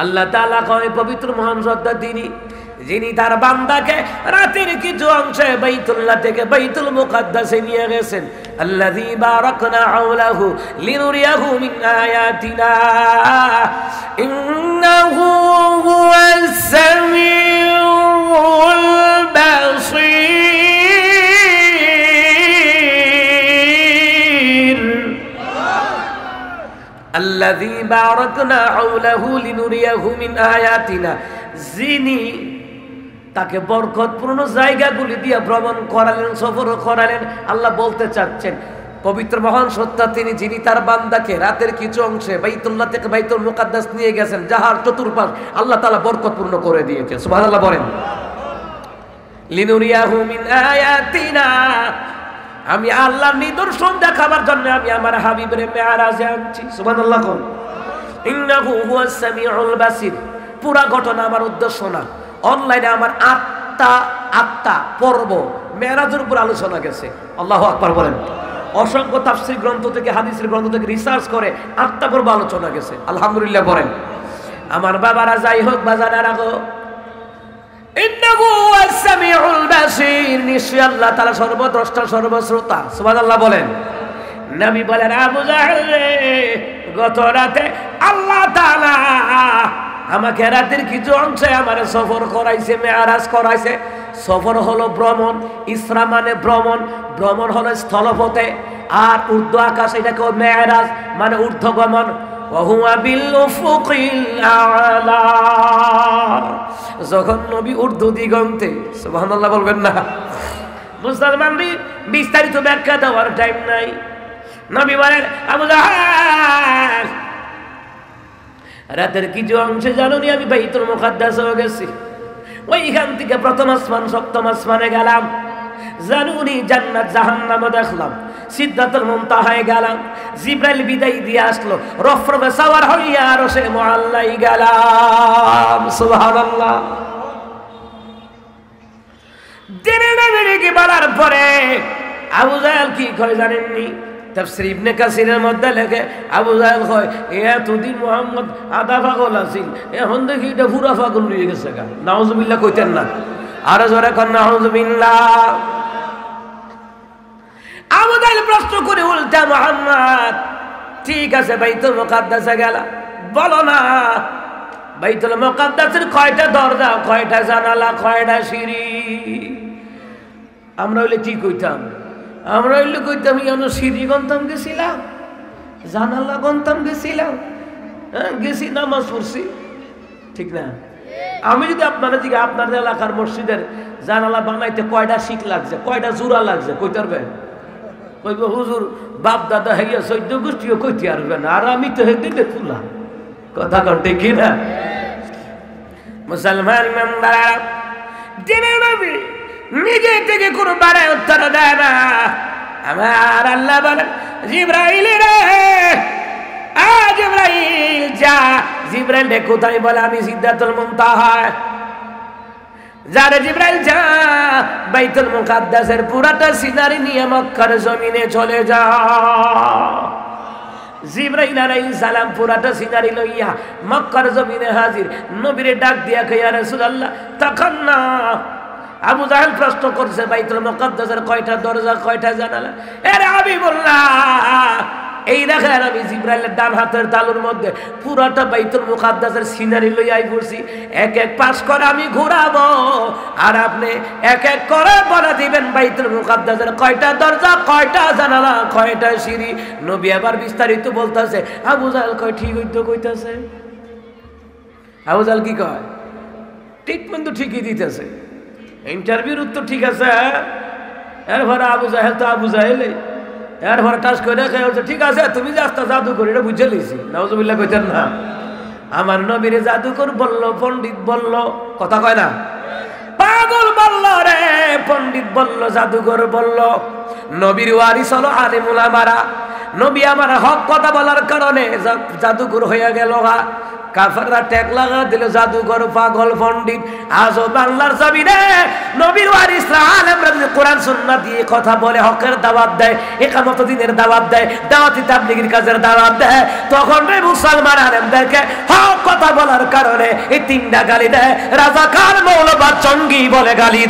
আল্লাহ তাআলা কয় পবিত্র মহান সত্তা তিনি, যিনি তার বান্দাকে রাতের কিছু অংশে বাইতুল্লাহ থেকে বাইতুল মুকাদ্দাসে নিয়ে গেছেন। আল্লাযী বারাকনা হাওলাহু লিনুরিয়াহু মিন আয়াতিনা ইন্নাহু হুয়াস সামিউল বাসীর। আল্লাযী বারাকনা হাওলাহু লিনুরিয়াহু মিন আয়াতিনা, যিনি তাকে বরকতপূর্ণ জায়গাগুলি দিয়ে ভ্রমণ করালেন, সফর করালেন। আল্লাহ বলতে চাচ্ছেন পবিত্র মহান সত্তা তিনি, যিনি তার বান্দাকে রাতের কিছু অংশে বাইতুল্লাহ থেকে বাইতুল মুকাদ্দাস নিয়ে গেছেন, যাহার চতুর্পাশ আল্লাহ তাআলা বরকতপূর্ণ করে দিয়েছেন। সুবহানাল্লাহ বলেন। লিনুরিয়াহু মিন আয়াতিনা, আমি আল্লাহর নিদর্শন দেখাবার জন্য আমি আমার হাবিবের মেরাজে আনছি। সুবহানাল্লাহ কোন? ইন্নাহু হুয়াস সামিউল বাসীর। পুরা ঘটনা আমার উদ্দেশ্য না, অনলাইনে আমার আটটা পর্ব মেরাজের উপর আলোচনা গেছে। আল্লাহু আকবার বলেন। অসংখ্য তাফসীর গ্রন্থ থেকে, হাদিসের গ্রন্থ থেকে রিসার্চ করে 8টা পর্ব আলোচনা গেছে। আলহামদুলিল্লাহ বলেন। আমার বাবারা, যাই হোক বাজারের আগো, ইন্নাহু হুয়াস সামিউল বাসীর, নিশ্চয়ই আল্লাহ তাআলা সর্বদ্রষ্টা সর্বশ্রোতা। সুবহানাল্লাহ বলেন। নবী বলেন, আবু জাহেল গত রাতে আল্লাহ তাআলা আমাকে রাতের কিছু অংশে আমার সফর করাইছে, মেরাজ করাইছে। সফর হলো ভ্রমণ, ইসরা মানে ভ্রমণ, ভ্রমণ হলো স্থলপথে, আর ঊর্ধ্ব আকাশ এটাকে মেরাজ মানে ঊর্ধ্বগমন। ওহুয়া বিল উফুকিল আ'লা, যখন নবী ঊর্ধ্ব দিগন্তে, সুবহানাল্লাহ বলবেন না? মুসলমানদের বিস্তারিত ব্যাখ্যা দেওয়ার টাইম নাই। নবী বলেন, আবু জাহেল রাতের কিছু অংশে জানুনি আমি বাইতুল মুকাদ্দাসে গেছি, ওইখান থেকে প্রথম আসমান সপ্তম আসমানে গেলাম, জানুনি জান্নাত জাহান্নাম দেখলাম, সিদরাতুল মুনতাহায় গেলাম, জিবরাইল বিদায় দিয়ে আসলো, রফরফে সাওয়ার হইয়া আরশে মুআল্লাই গেলাম। সুবহানাল্লাহ। দিনে নবীকে বলার পরে আবু জাহেল কি কয় জানেননি? তাফসীর ইবনে কাসিরের মধ্যে লেখে আবু জাহেল কয় এতদিন মুহাম্মদ আধা পাগল আছিল, এখন দেখি এটা পুরা পাগল হয়ে গেছে। গা নাউজুবিল্লাহ কইতেন না, আরো জোরে কর নাউজুবিল্লাহ। আবু জাহেল প্রশ্ন করে উল্টা, মুহাম্মদ ঠিক আছে বাইতুল মুকাদ্দাসে গেলা, বলো না বাইতুল মুকাদ্দাসের কয়টা দরজা, কয়টা জানালা, কয়টা সিঁড়ি? আমরা হইলে কি কইতাম? আমরা হইলে কইতাম ইয়ানো সিঁড়ি গন্তাম গেছিলাম, জানালা গন্তাম গেছিলাম, গেছি নামাজ পড়ছি, ঠিক না? আমি যদি আপনারা দিকে আপনার এলাকার মসজিদের জানালা বানাইতে কয়টা শিক লাগছে, কয়টা জোড়া লাগছে, কইতে পারবেন? কইব হুজুর বাপ দাদা হইয়া 14 গোষ্ঠীও কইতে পারবেন, আর আমি তো হেদিনে তুলা। কথা কন্টে কি না? মুসলমান ইমানদার দিনের নবী নিজে থেকে কোনো বাড়ায় উত্তর দেয় না। আমার আল্লাহ বলেন জিবরাইল রে, জিবরাইল যা। জিবরাইল রে কোথায়? বলে আমি সিদরাতুল মুনতাহা। যারে জিবরাইল যা, বাইতুল মুকাদ্দাসের পুরাটা সিনারি নিয়ে মক্কার জমিনে চলে যা। জিবরাইল আলাইহিস সালাম পুরাটা সিনারি লইয়া মক্কার জমিনে হাজির। নবীরে ডাক দিয়া কই ইয়া রাসূলুল্লাহ তখন না। আবু জাহেল প্রশ্ন করছে বাইতুল মুকাদ্দাসের কয়টা দরজা, কয়টা জানালা? আরে হাবিবুল্লাহ এই দেখেন আমি জিবরাইলের ডান হাতের তালুর মধ্যে পুরাটা বাইতুল মুকাদ্দাসের সিনারি লই আই পড়ছি। এক এক পাশ করে আমি ঘুরাবো, আর আপনি এক এক করে বলে দিবেন বাইতুল মুকাদ্দাসের কয়টা দরজা, কয়টা জানালা, কয়টা সিঁড়ি। নবী আবার বিস্তারিত বলতেছে। আবু জাহেল কয় ঠিক হইতো কইতাছে। আবু জাহেল কি কয়? ট্রিটমেন্ট তো ঠিকই দিতেছে, ইন্টারভিউর উত্তর ঠিক আছে। এরপরে আবু জাহেল তো আবু জাহেলই, এরপরে টাস করে দেখে বলছে ঠিক আছে তুমি যে আস্তে জাদু করি এটা বুঝে লিছি। নাউজুবিল্লাহ কইতেন না? আমার নবীরে জাদুকর বলল, পণ্ডিত বলল, কথা কয় না, পাগল বলল রে, পণ্ডিত বলল, জাদুকর বলল। নবীর ওয়ারিস হলো আলিমুল আমারা। নবী আমার হক কথা বলার কারণে জাদুকর হয়ে গেল। কাফেররা ট্যাগ লাগা দিল জাদুকর, পাগল, পণ্ডিত। আজও বাংলার জমিনে নবীর ওয়ারিসরা আলেমরা যদি কোরআন সুন্নাহ দিয়ে কথা বলে, হকের দাওয়াত দেয়, ইকামত দ্বীনের দাওয়াত দেয়, দাওয়াতি তাবলীগের কাজের দাওয়াত দেয়, তখন রে মুসলমান আলেমদেরকে হক কথা বলার কারণে এই তিনটা গালি দেয়। রাজাকার, মৌলবাদ, জঙ্গি বলে গালি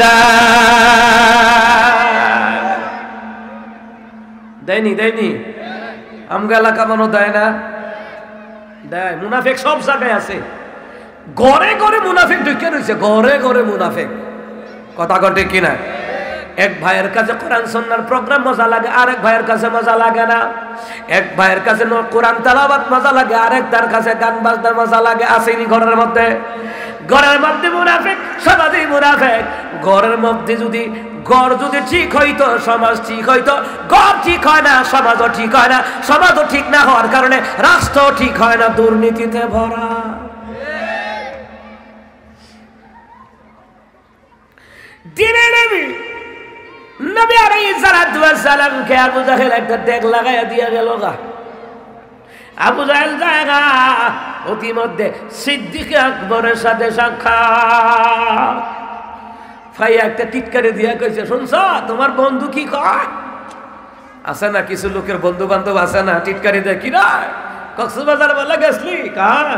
দেয়নি? দেয়নি? আমগা এলাকা মনে দেয় না? দেয়। মুনাফিক সব জায়গায় আছে, ঘরে ঘরে মুনাফিক ঢুকে রয়েছে, ঘরে ঘরে মুনাফিক। কথা কটে কিনা? এক ভাইয়ের কাছে কোরআন সুন্নাহর প্রোগ্রাম মজা লাগে, আরেক ভাইয়ের কাছে মজা লাগে না। এক ভাইয়ের কাছে কোরআন তেলাওয়াত মজা লাগে, আরেক তার কাছে গান বাজনা মজা লাগে। আসেনি ঘরের মধ্যে? ঘরের মধ্যে মুনাফিক, সমাজে মুনাফিক। ঘরের মধ্যে যদি ঘর যদি ঠিক হইতো, সমাজ ঠিক হইতো। ঘর ঠিক হয় না, সমাজও ঠিক হয় না। সমাজও ঠিক না হওয়ার কারণে রাষ্ট্র ঠিক হয় না, দুর্নীতিতে ভরা। দিনে নবী নবী আলাইহিস সালাতু ওয়াস সালামকে আবু জাহেল একটা ট্যাগ লাগাইয়া দিয়া গেল। আবু জাহেল জায়গা অতিমধ্যে সিদ্দিক আকবরের সাথে সাক্ষাৎ। ভাইয়া একটা টিটকারি দিয়া কইছে, শুনছ তোমার বন্ধু কি কয়? আছে না কিছু লোকের বন্ধু বান্ধব আছে না, টিটকারি দেয়, কি রে কক্সবাজার বলে গেছলি,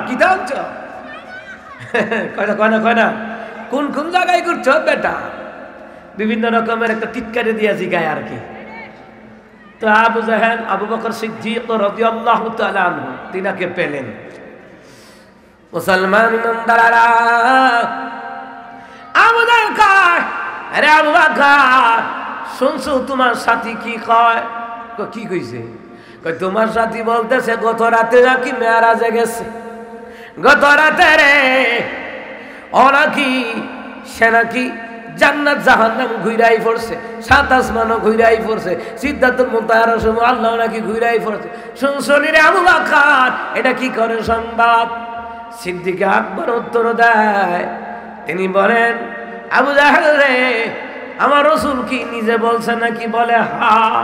কি দাঁড়ছ? কয় না কোন কোন জায়গায় ঘুরছ বেটা? বিভিন্ন রকমের একটা টিটকারি দিয়েছি গায়ে আর কি। তো আবু জাহেল, আবু বকর সিদ্দিক রাদিয়াল্লাহু তাআলা আনহু তিনাকে পেলেন। মুসলমান ইমানদাররা, আবু জাহেল কয়, আরে আবু বকর শুনছো তোমার সাথী কি কয়? কি কইছে? কয় তোমার সাথী বলতেছে গত রাতে নাকি মেরাজে গেছে। গত রাতে রে ও নাকি সে নাকি জান্নাত জাহান্নাম ঘুরাই পড়ছে, সাত আসমানও ঘুরাই পড়ছে, সিদরাতুল মুনতাহার সময় আল্লাহ নাকি ঘুরাই পড়ছে। শুনছনি রে আবু বকর, এটা কি করে সংবাদ? সিদ্দিক আকবর উত্তর দেয়, তিনি বলেন, আবু জাহেল রে আমার রাসূল কি নিজে বলছে নাকি? বলে হ্যাঁ।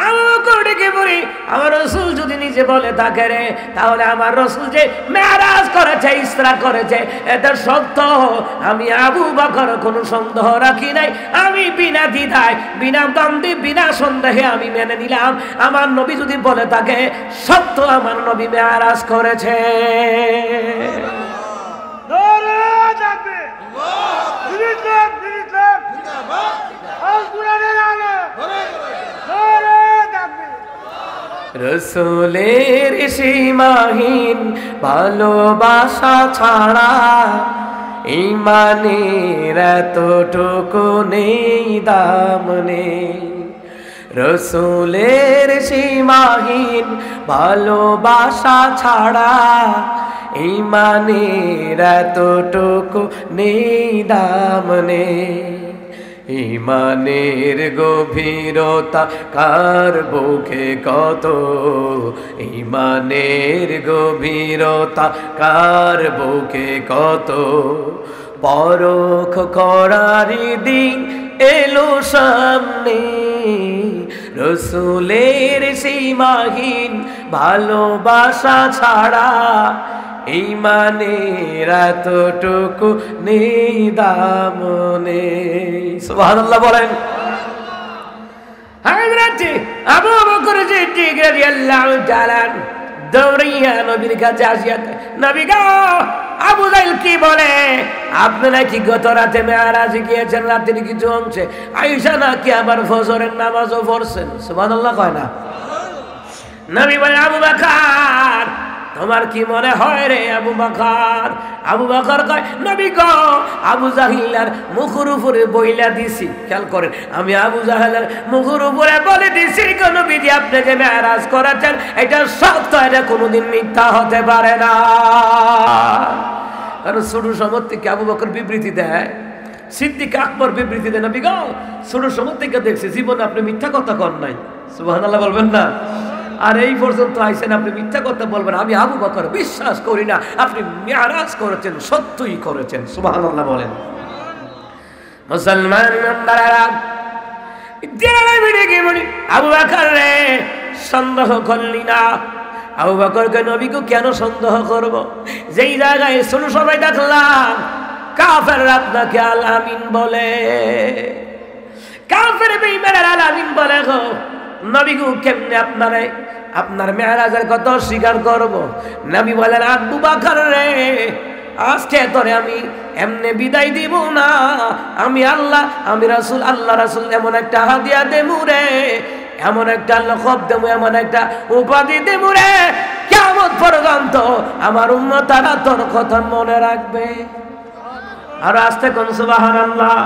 আবু বকর ডেকে বলি আমার রাসূল যদি নিজে বলে থাকে রে, তাহলে আমার রাসূল যে মেরাজ করেছে, ইসরা করেছে, এটা সত্য। আমি আবু বকর কোনো সন্দেহ রাখি নাই। আমি বিনা দ্বিধায়, বিনা দ্বন্দ্বে, বিনা সন্দেহে আমি মেনে নিলাম। আমার নবী যদি বলে থাকে সত্য, আমার নবী মেরাজ করেছে। রসুলের সীমাহীন ভালোবাসা ছাড়া ঈমানের এতটুকু নেই দাম নেই। রসুলের সীমাহীন ভালোবাসা ছাড়া ঈমানের এতটুকু নেই দাম নেই। ঈমানের গভীরতা কার বুকে কত, ঈমানের গভীরতা কার বুকে কত, পরখ করার দিন এলো সামনে। রসুলের সীমাহীন ভালোবাসা ছাড়া ঈমানের এতটুকু নেই দাম নেই। সুবহানাল্লাহ বলেন। হযরত আবু বকর সিদ্দিক রাদিয়াল্লাহু তাআলা দৌড়িয়া নবীর কাছে আসিয়া, নবী গো, আবু জাহেল কি বলে আপনি নাকি গত রাতে মেরাজে গিয়েছেন, রাতের কিছু অংশে আয়েশা নাকি আবার ফজরের নামাজও পড়ছেন। সুবহানাল্লাহ কয় না? নবী বলে, আবু বকর তোমার কি মনে হয় রে আবু বকর? আবু বকর কয়, নবী গো, আবু জাহেলের মুখের উপরে বইলা দিছি। খেয়াল করেন, আমি আবু জাহেলের মুখের উপরে বলে দিছি গো নবীজি, আপনি যে মেরাজ করেছেন এটা সত্য, এটা কোনোদিন মিথ্যা হতে পারে না। কারণ ছোট সময় থেকে আবু বকর বিবৃতি দেয়, সিদ্দিক আকবর বিবৃতি দেয়, নবী গো, ছোট সময় থেকে দেখছি জীবনে আপনি মিথ্যা কথা কর নাই। সুবহানাল্লাহ বলবেন না? আর এই পর্যন্ত আইছেন, আপনি মিথ্যা কথা বলবেন। আমি আবু বকর বিশ্বাস করি না আপনি মেরাজ করেছেন, সত্যই করেছেন। সুবহানাল্লাহ বলেন। মুসলমান আবু বকর রে সন্দেহ করলি না। আবু বকরকে নবীকে কেন সন্দেহ করব? যেই জায়গায় শুরু সবাই দেখলাম কাফেররা আপনাকে আল আমিন বলে, কাফের বেঈমানরা আল আমিন বলে গো নবীকে কেমনে আপনার মেরাজের কথা স্বীকার করব? নবী বলেন, আবু বকর রে আজকে তোরে আমি এমনি বিদায় দিব না। আমি আল্লাহ, আমি রাসূল, আল্লাহ রাসূল এমন একটা হাদিয়া দেবো রে, এমন একটা লকব দেবো, এমন একটা উপাধি দেবো রে, কিয়ামত পর্যন্ত আমার উম্মতরা তোর কথা মনে রাখবে। আর আস্তে কোন সুবহানাল্লাহ।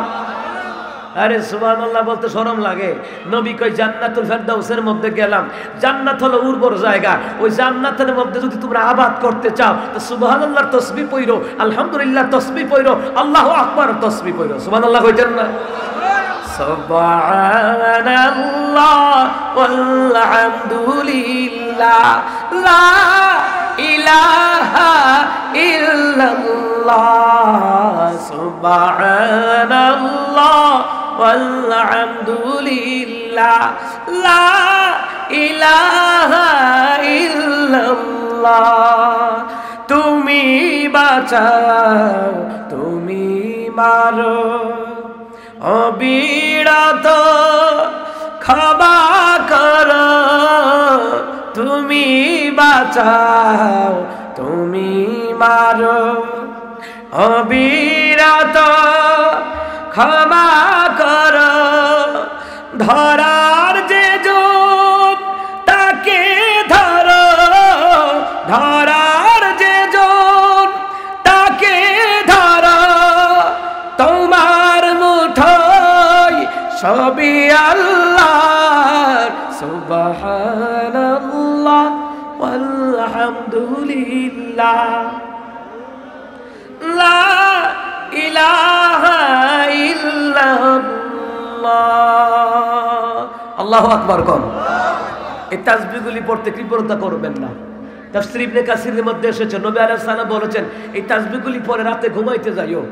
আরে সুবহানাল্লাহ বলতে শরম লাগে। নবী কই জান্নাতুল ফেরদাউসের মধ্যে গেলাম। জান্নাত হলো উর্বর জায়গা, ওই জান্নাতের মধ্যে যদি তোমরা আবাদ করতে চাও তো সুবহানাল্লাহর তাসবিহ পড়ো, আলহামদুলিল্লাহ তাসবিহ পড়ো, আল্লাহু আকবার তাসবিহ পড়ো। সুবহানাল্লাহ কইতেন না? সুবহানাল্লাহ ওয়াল হামদুলিল্লাহ লা ইলাহা ইল্লাল্লাহ সুবহানাল্লাহ ওয়াল হামদুলিল্লাহ লা ইলাহা ইল্লাল্লাহ। তুমি বাঁচাও, তুমি মারো, অবিরত ক্ষমা করো। তুমি বাঁচাও, তুমি মারো, অবিরত ক্ষমা করো। ধরার যে জন তাকে ধরো, ধরার যে জন তাকে ধরো। তোমার মুঠোয় সবই আল্লাহর। সুবহানাল্লাহ ওয়াল হামদুলিল্লাহ লা ইলাহা ইল্লাল্লাহ। আল্লাহু আকবার কোন। এই তাসবিহগুলি পড়তে কৃপণতা করবেন না। তাফসীর ইবনে কাসিরের মধ্যে এসেছে, নবী আলাইহিস সালাম বলেছেন এই তাসবিহগুলি পড়ে রাতে ঘুমাইতে যাইও,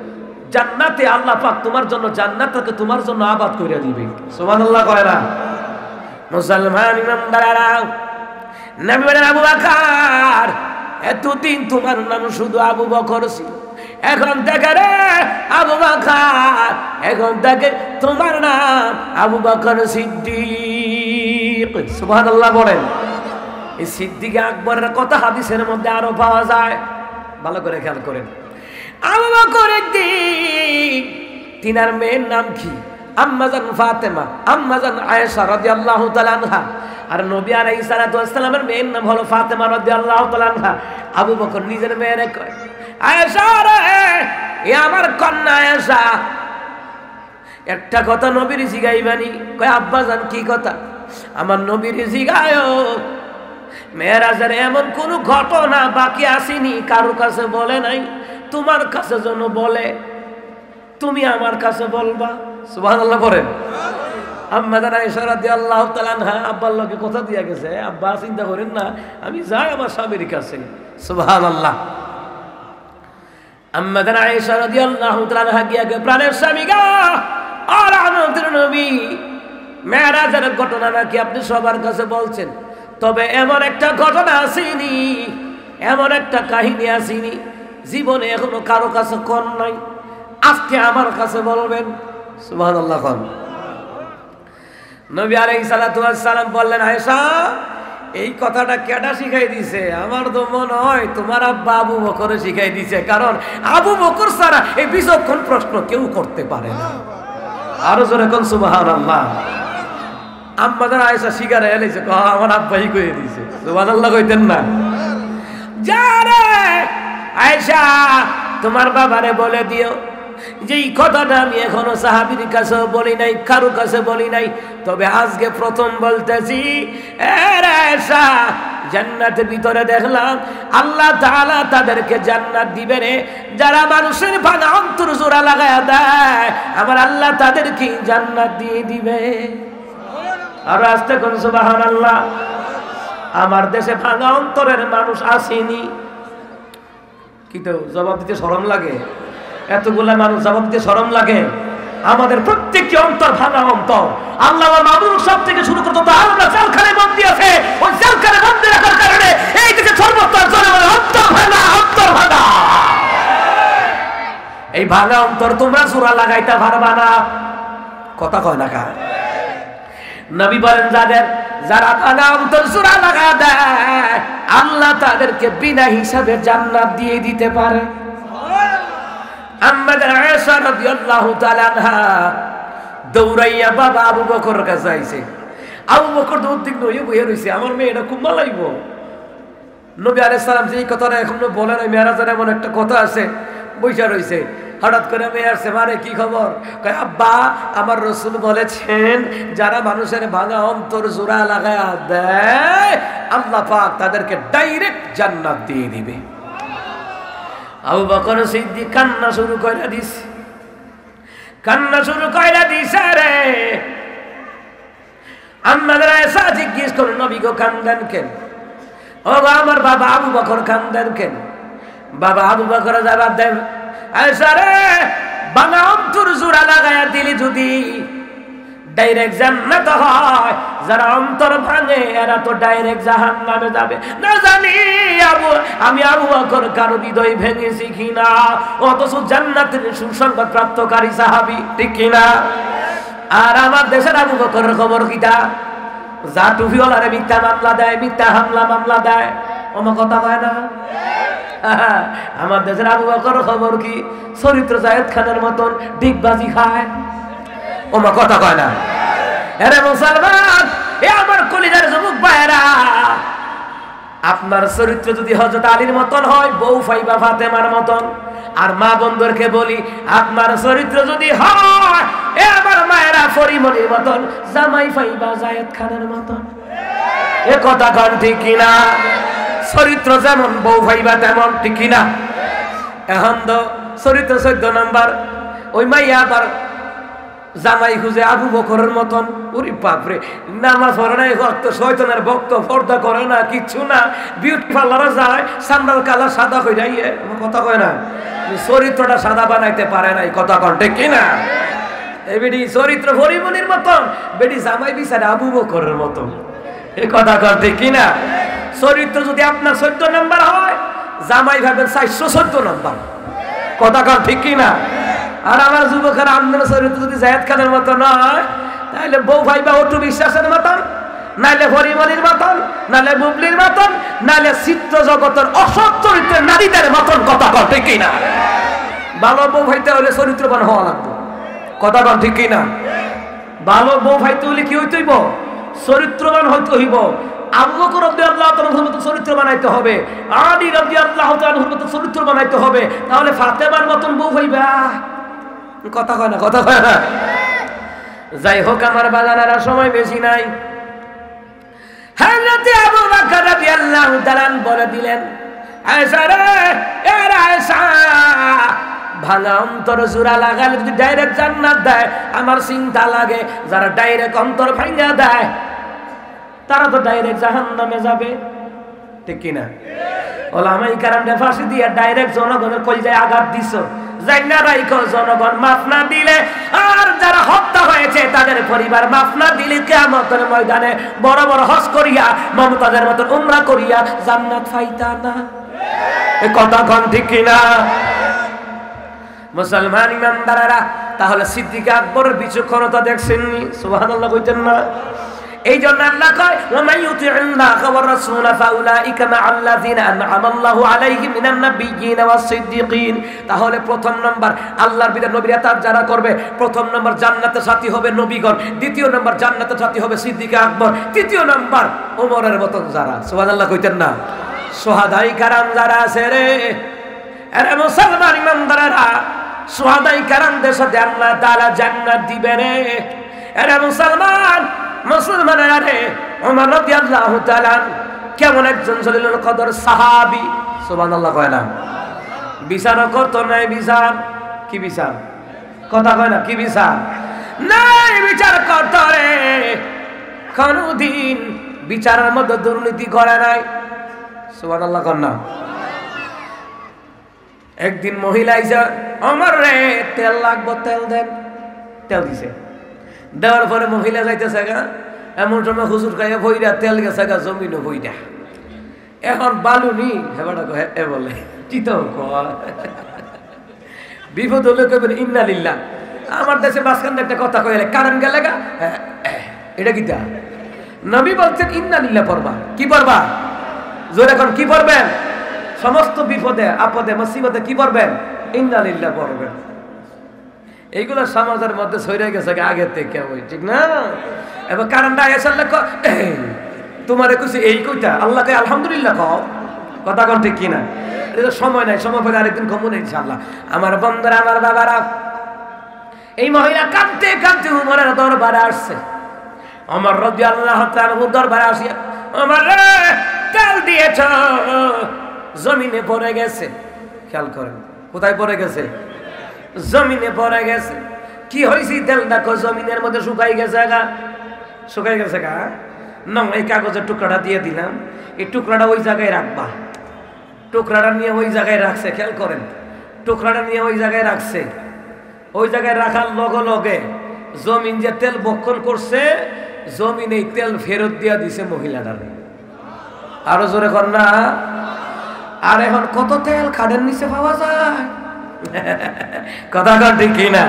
জান্নাতে আল্লাহ পাক তোমার জন্য জান্নাতকে তোমার জন্য আবাদ করে দিবে। সুবহানাল্লাহ কয় না? মুসলমান ইমানদারেরা, নবী বলেন আবু বকর, এতদিন তোমার নাম শুধু আবু বকর ছিল, এখন থেকে রে আবু বকর, এখন থেকে তোমার নাম আবু বকর সিদ্দিক। সুবহানাল্লাহ বলেন। এই সিদ্দিক আকবরের কথা হাদিসের মধ্যে আরো পাওয়া যায়, ভালো করে খেয়াল করেন। আবু বকর একদিন, তিনার মেয়ের নাম কি? আম্মাজান ফাতেমা, আম্মাজান আয়েশা রাদিয়াল্লাহু তাআলা আনহা। আর নবী আলাইহিস সালাতু ওয়াস সালামের মেয়ের নাম হলো ফাতেমা রাদিয়াল্লাহু তাআলা আনহা। আবু বকর নিজের মেয়েরে কয়, আয়েশা রে, এ আমার কন্যা আয়েশা, একটা কথা নবীর জিগাইবানি। কয় আব্বাজান কি কথা? আমার নবীর জিগায়ো, মেরাজের এমন কোন ঘটনা বাকি আসেনি, কারো কাছে বলে নাই, তোমার কাছে যেন বলে, তুমি আমার কাছে বলবা। সুবহানাল্লাহ বলেন। আম্মা জান আয়েশা রাদিয়াল্লাহু তাআলা আনহা আব্বার লগে কথা দিয়া গেছে, আব্বা চিন্তা করেন না, আমি যাই আমার স্বামীর কাছে। সুবহানাল্লাহ। আম্মা জান আয়েশা রাদিয়াল্লাহু তাআলা আনহা গিয়া গে প্রাণের স্বামী গা, আর আমাদের নবী মেরাজের ঘটনা নাকি আপনি সবার কাছে বলছেন, তবে এমন একটা ঘটনা আসেনি, এমন একটা কাহিনী আসেনি, জীবনে এখনো কারো কাছে কোন নাই, আজকে আমার কাছে বলবেন। সুবহানাল্লাহ। নবী আলাইহিস সালাতু ওয়াস সালাম বললেন, আয়েশা, এই কথাটা কেডা শিখাই দিছে? আমার তো মনে হয় তোমার আব্বা আবু বকর শিখাই দিছে, কারণ আবু বকর ছাড়া এই বিচক্ষণ প্রশ্ন কেউ করতে পারে না। আরো জোরে কোন সুবহানাল্লাহ। আম্মা জান আয়েশা শিকারে এলেছে, আমার আব্বাই কইয়ে দিছে। সুবহানাল্লাহ কইতেন না? যারে আয়েশা, তোমার বাবারে বলে দিও যে এই কথাটা আমি এখনো সাহাবীর কাছে বলি নাই, কারো কাছে বলি নাই, তবে আজকে প্রথম বলতেছি। আয়েশা, জান্নাতের ভিতরে দেখলাম আল্লাহ তাআলা তাদেরকে জান্নাত দিবে রে, যারা মানুষের ভাঙা অন্তর জোড়া লাগায়া দেয়, আমার আল্লাহ তাদেরকে জান্নাত দিয়ে দিবে। আর আস্তে কোন সুবহানাল্লাহ। আমার দেশে ভাঙা অন্তরের মানুষ আসেনি, কিন্তু জবাব দিতে শরম লাগে। এতগুলা মানুষ জবাব দিতে শরম লাগে। আমাদের প্রত্যেকটি অন্তর ভাঙা অন্তর। আল্লাহ মাহবুব সব থেকে শুরু করতে তো আমরা জেলখানায় বন্দী আছে, ওই জেলখানায় বন্দী রাখার কারণে এই দেশে সর্বত্র জনগণের অন্তর ভাঙা, অন্তর ভাঙা। এই ভাঙা অন্তর তোমরা জোড়া লাগাইতে পারবা না। কথা কয় না কা? নবী বলেন, যারা ভাঙা অন্তর জোড়া লাগা দেয়, আল্লাহ তাদেরকে বিনা হিসাবে জান্নাত দিয়ে দিতে পারে। আম্মা জান আয়েশা রাদিয়াল্লাহু তাআলা আনহা দৌড়াইয়া বাবা আবু বকরের কাছে আইছে। আবু বকর তো উদ্বিগ্ন হয়ে বসে রইছে, আমার মেয়েটা খুব মালাইব। নবী আলাইহিস সালাম যে কথাটা এখনো বলে নাই, মেরাজের এমন একটা কথা আছে, বইসা রইছে। হঠাৎ করে মেয়ে আসছে, মারে কি খবর? কয় আব্বা, আমার রাসূল বলেছেন যারা মানুষের ভাঙা অন্তর জোড়া লাগায়া দেয়, আল্লাহ পাক তাদেরকে ডাইরেক্ট জান্নাত দিয়ে দিবে। আবু বকর সিদ্দিক কান্না শুরু কইরা দিছে, কান্না শুরু কইরা দিছে রে। আম্মা জান আয়েশা জিজ্ঞেস করলেন, নবী গো কান্দেন কেন? ও আমার বাবা আবু বকর কান্দেন কেন? বাবা আবু বকর জবাব দেন, আয়েশা রে, ভাঙা অন্তর জোড়া লাগায়া দিলি যদি ডাইরেক্ট জান্নাত হয়, যারা অন্তর ভাঙে এরা তো ডাইরেক্ট জাহান্নামে যাবে। না জানি আমি আবু বকর কারো হৃদয় ভেঙেছি কিনা, অথচ জান্নাতের সুসংবাদ প্রাপ্তকারী সাহাবী, ঠিক কিনা? আর আমার দেশের আবু বকরের খবর কিটা? যা টুপিওয়ালারে মিথ্যা মামলা দেয়, মিথ্যা হামলা মামলা দেয়, আমার কথা কয় না? আমার দেশের আবু বকরের খবর কি? চরিত্র জায়েদ খানের মতন ডিগবাজি খায়, ওমা কথা কয় না? আরে মুসলমান, এ আমার কলিজার যুবক ভাইরা, আপনার চরিত্র যদি হযরত আলীর মতন হয়, বউ পাইবা ফাতেমার মতন। আর মা বন্ধুরকে বলি, আপনার চরিত্র যদি হয়, এ আমার মায়েরা পরিমণির মতন, জামাই পাইবা জায়েদ খানের মতন। এ কথা কন ঠিক কিনা? চরিত্র যেমন বউ পাইবা তেমন, ঠিক কিনা? এখন তো চরিত্র 14 নম্বর, ওই মাইয়া আবার জামাই খুঁজে আবু বকরের মতন। ওরে বাপরে, নামাজ পড়ে না, ভক্ত শয়তানের ভক্ত, পর্দা করে না, কিচ্ছু না, বিউটি পার্লারে যায়, সামরাল কালার সাদা হয়ে যায়। কথা কয় না? চরিত্রটা সাদা বানাইতে পারে নাই, কথা কন ঠিক কিনা? এই বেটি চরিত্র হরিমনির মতন, বেটি জামাই বিচারে আবু বকরের মতন। এই কথা করতে কিনা? চরিত্র যদি আপনার 14 নম্বর হয়, জামাই ভাবেন 414 নম্বর। কথা কর ঠিক কিনা? আর আমার যুবকের আমদের চরিত্র যদি জায়েদ খানের মতো নয়, তাহলে বউ ভাইবা অটু বিশ্বাসের মতন, নাইলে হরিমনির মতন, নাইলে বুবলির মতন, নাইলে চিত্র জগতের অসৎ চরিত্রের নারীদের মতন। কথা কর ঠিক কিনা? ভালো বউ ভাইতে হলে চরিত্রবান হওয়া লাগবে। কথা কর ঠিক কিনা? ভালো বউ ভাইতে হলে কি হইতে হইব? চরিত্রবান হইতে হইব। আবু বকর রাদিয়াল্লাহু তাআলার মতো চরিত্র বানাইতে হবে, আলী রাদিয়াল্লাহু তাআলার মতো চরিত্র বানাইতে হবে, তাহলে ফাতেমার মতন বউ হইবা। কথা কয় না? কথা কয় না? যাই হোক আমার বাজানারা, সময় বেশি নাই। হযরত আবু বকর রাদিয়াল্লাহু তাআলা বলে দিলেন, আয়েশা রে, এ আয়েশা, ভাঙা অন্তর জোড়া লাগালে যদি ডাইরেক্ট জান্নাত দেয়, আমার চিন্তা লাগে যারা ডাইরেক্ট অন্তর ভাঙা দেয় তারা তো ডাইরেক্ট জাহান্নামে যাবে। ঠিক কিনা? ওলামায়ে কেরামদের ফাঁসি দিয়ে ডাইরেক্ট জনগণের কলজায় আঘাত দিছো, জান্না রাইখো জনগণ মাফ না দিলে, আর যারা হত্যা হয়েছে তাদের পরিবার মাফ না দিলে কিয়ামতের ময়দানে বড় বড় হজ করিয়া মমতাজের মতো উমরা করিয়া জান্নাত পাইতা না। এই কথা কোন ঠিক কিনা? মুসলমান ইমানদারেরা, তাহলে সিদ্দিক আকবরের বিচক্ষণতা দেখছেননি? সুবহানাল্লাহ কইতেন না? এই জন্য আল্লাহ কয়, ওয়া মান ইউতি'আল্লাহা ওয়া রাসূলা ফাউলাইকা মা'আল্লাযিনা আন'আমাল্লাহু আলাইহিম মিনান নাবিয়্যিনা ওয়াস সিদ্দিকিন। তাহলে প্রথম নাম্বার আল্লাহর বিধান নবীর ইতাআত যারা করবে, প্রথম নাম্বার জান্নাতের সাথী হবে নবীগণ, দ্বিতীয় নাম্বার জান্নাতের সাথী হবে সিদ্দিক আকবর, তৃতীয় নাম্বার ওমরের মতন যারা। সুবহানাল্লাহ কইতেন না? সুহাদায়ে কেরাম যারা আছে রে, আরে মুসলমান ইমানদারেরা, সুহাদায়ে কেরামদের সাথে আল্লাহ তাআলা জান্নাত দিবে রে। আরে মুসলমানেরা রে, ওমর রাদিয়াল্লাহু তাআলা কেমন একজন জলিলুল কদর সাহাবী। সুবহানাল্লাহ কয় না? বিচার করতো নাই? বিচার কি বিচার? কথা কয় না? কি বিচার? নাই বিচার করতো রে, কোনদিন বিচারের মধ্যে দুর্নীতি করে নাই। সুবহানাল্লাহ কর না? একদিন মহিলা আইসা, ওমর রে তেল লাগবো, তেল দেন। তেল দিছে, দেওয়ার পরে মহিলা যাইতেছে গা, এমন সময় হুজুর খাইয়া ভইরা তেল গেছে গা জমিনও ভইরা। এখন বালুনি হেবাটা এ বলে কি তো বিপদ হলে কইবেন ইন্না লিল্লাহ। আমার দেশে মাঝখান একটা কথা কইলে কারেন্ট গেলে গা, এটা কিটা? নবী বলছেন ইন্না লিল্লাহ পড়বা। কি পড়বা? জোরে এখন কি পড়বেন? সমস্ত বিপদে আপদে মুসিবতে কি পড়বেন? ইন্না লিল্লাহ পড়বেন। এইগুলো সমাজের মধ্যে ছড়িয়ে গেছে আগে থেকে, ওই ঠিক না? এবার কারণটা এসে তোমার কিছু এই কইটা আল্লাহকে আলহামদুলিল্লাহ কও। কথা কোন ঠিক কিনা? এটা সময় নাই, সময় পরে আরেকদিন কমন ইনশাআল্লাহ। আমার বন্ধুরা, আমার বাবারা, এই মহিলা কাঁদতে কাঁদতে উমরের দরবারে আসছে। ওমর রাদিয়াল্লাহু তাআলা দরবারে আসিয়া, ওমর রে তেল দিয়েছ, জমিনে পড়ে গেছে। খেয়াল করেন কোথায় পড়ে গেছে? জমিনে পড়ে গেছে। কি হয়েছে? তেল দেখো জমিনের মধ্যে শুকাই গেছে গা। শুকাই গেছে গা না? এই কাগজের টুকরাটা দিয়ে দিলাম, এই টুকরাটা ওই জায়গায় রাখবা। টুকরাটা নিয়ে ওই জায়গায় রাখছে। খেয়াল করেন, টুকরাটা নিয়ে ওই জায়গায় রাখছে। ওই জায়গায় রাখার লগে লগে জমিন যে তেল বক্ষণ করছে, জমিন এই তেল ফেরত দিয়া দিছে মহিলাটারে। আরো জোরে কর না? আর এখন কত তেল খাটের নিচে পাওয়া যায়। কথা কর ঠিক কিনা?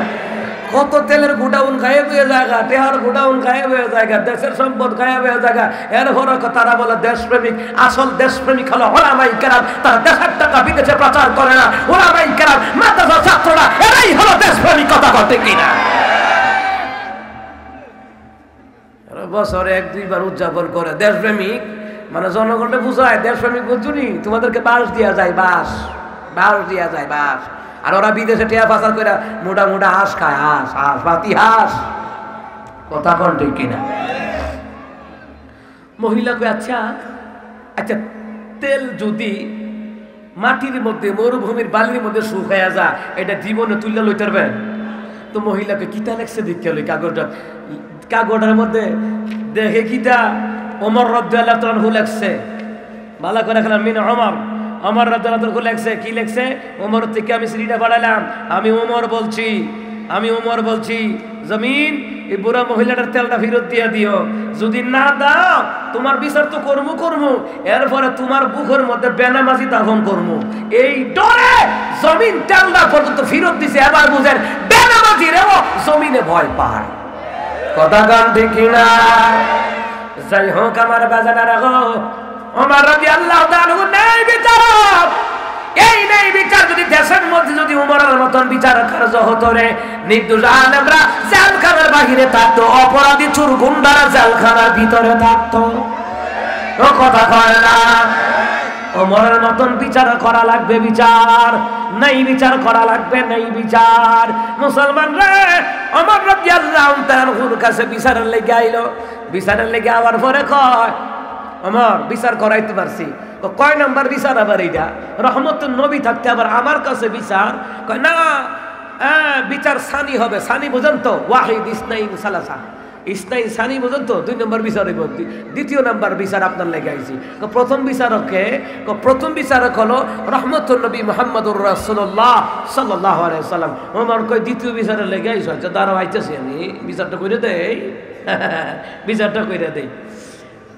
কত তেলের গোডাউন গায়েব হয়ে জায়গা, টেহার গোডাউন গায়েব হয়ে জায়গা, দেশের সম্পদ গায়েব হয়ে জায়গা। এরপর তারা বলে দেশপ্রেমিক। আসল দেশপ্রেমিক হলো ওলামায়ে কেরাম। তারা দেশের টাকা বিদেশে প্রচার করে না। ওলামায়ে কেরাম, মাদ্রাসা ছাত্ররা, এরাই হলো দেশপ্রেমিক। কথা কর ঠিক কিনা? বছরে 1-2 বার উদযাপন করে দেশপ্রেমিক, মানে জনগণকে বুঝায় দেশপ্রেমিক। বুঝুনি? তোমাদেরকে বাস দিয়া যায়, বাস দিয়া যায়, বাস। আর ওরা বিদেশে টিয়া পাচার করে মোটা মোটা হাঁস খায়, হাঁস পাতি হাঁস। কথা কোন ঠিক কিনা? মহিলাকে আচ্ছা আচ্ছা তেল যদি মাটির মধ্যে, মরুভূমির বালির মধ্যে শুকাইয়া যায়, এটা জীবনে তুললে লইতে পারবেন? তো মহিলাকে কিতা লেখছে দেখে লই কাগজটা। কাগজটার মধ্যে দেখে কিতা ওমর রাদিয়াল্লাহু তাআলা লেখছে। ভালো করে খেলাম মিন ওমর রাদিয়াল্লাহু তাআলা লেখছে। কি লেখছে? ওমর থেকে আমি সিরিটা বাড়ালাম। আমি ওমর বলছি, আমি ওমর বলছি জমিন এই বুড়া মহিলাটার তেলটা ফেরত দিয়ে দিও, যদি না দাও তোমার বিচার তো করবো এরপরে তোমার বুকের মধ্যে বেনামাজি দাফন করবো। এই ডরে জমিন তেলটা পর্যন্ত ফেরত দিছে। এবার বুঝেন বেনামাজি রেও জমিনে ভয় পায়। কথা গান ঠিক না? যাই হোক আমার বাজানারা গো, ওমর রাদিয়াল্লাহু তাআলা নেই বিচারক, এই নেই বিচার যদি দেশের মধ্যে যদি উমরের মতন বিচার কার্য হতো রে, নির্দোষ আলেমরা জেলখানার বাহিরে থাকতো, অপরাধী চোর গুন্ডারা জেলখানার ভিতরে থাকতো। ও কথা কয় না? ওমরের মতন বিচার করা লাগবে, বিচার নেই বিচার করা লাগবে, নেই বিচার। মুসলমান রে, ওমর রাদিয়াল্লাহু তাআলার কাছে বিচারের লেগে আইলো। বিচারের লেগে আবার পরে কয় ওমর বিচার করাইতে পারছি। কয় নাম্বার বিচার আবার এইটা? রহমতুল নবী থাকতে আবার আমার কাছে বিচার? কয় না, বিচার সানি হবে। সানি বুঝেন তো? ওয়াহিদ ইসনাইন সালাসা, ইসনাইন সানি বুঝেন তো? 2 নম্বর বিচার হইব। দ্বিতীয় নাম্বার বিচার আপনার লেগে আইছি। প্রথম বিচারককে? প্রথম বিচারক হলো রহমতুল নবী মুহাম্মদুর রাসূলুল্লাহ সাল্লাল্লাহু আলাইহি ওয়াসাল্লাম। ওমর কয় দ্বিতীয় বিচারে লেগে আইছো? আচ্ছা দাঁড়াও, আইতেছি আমি, বিচারটা কইরে দেই। বিচারটা কইরে দেই।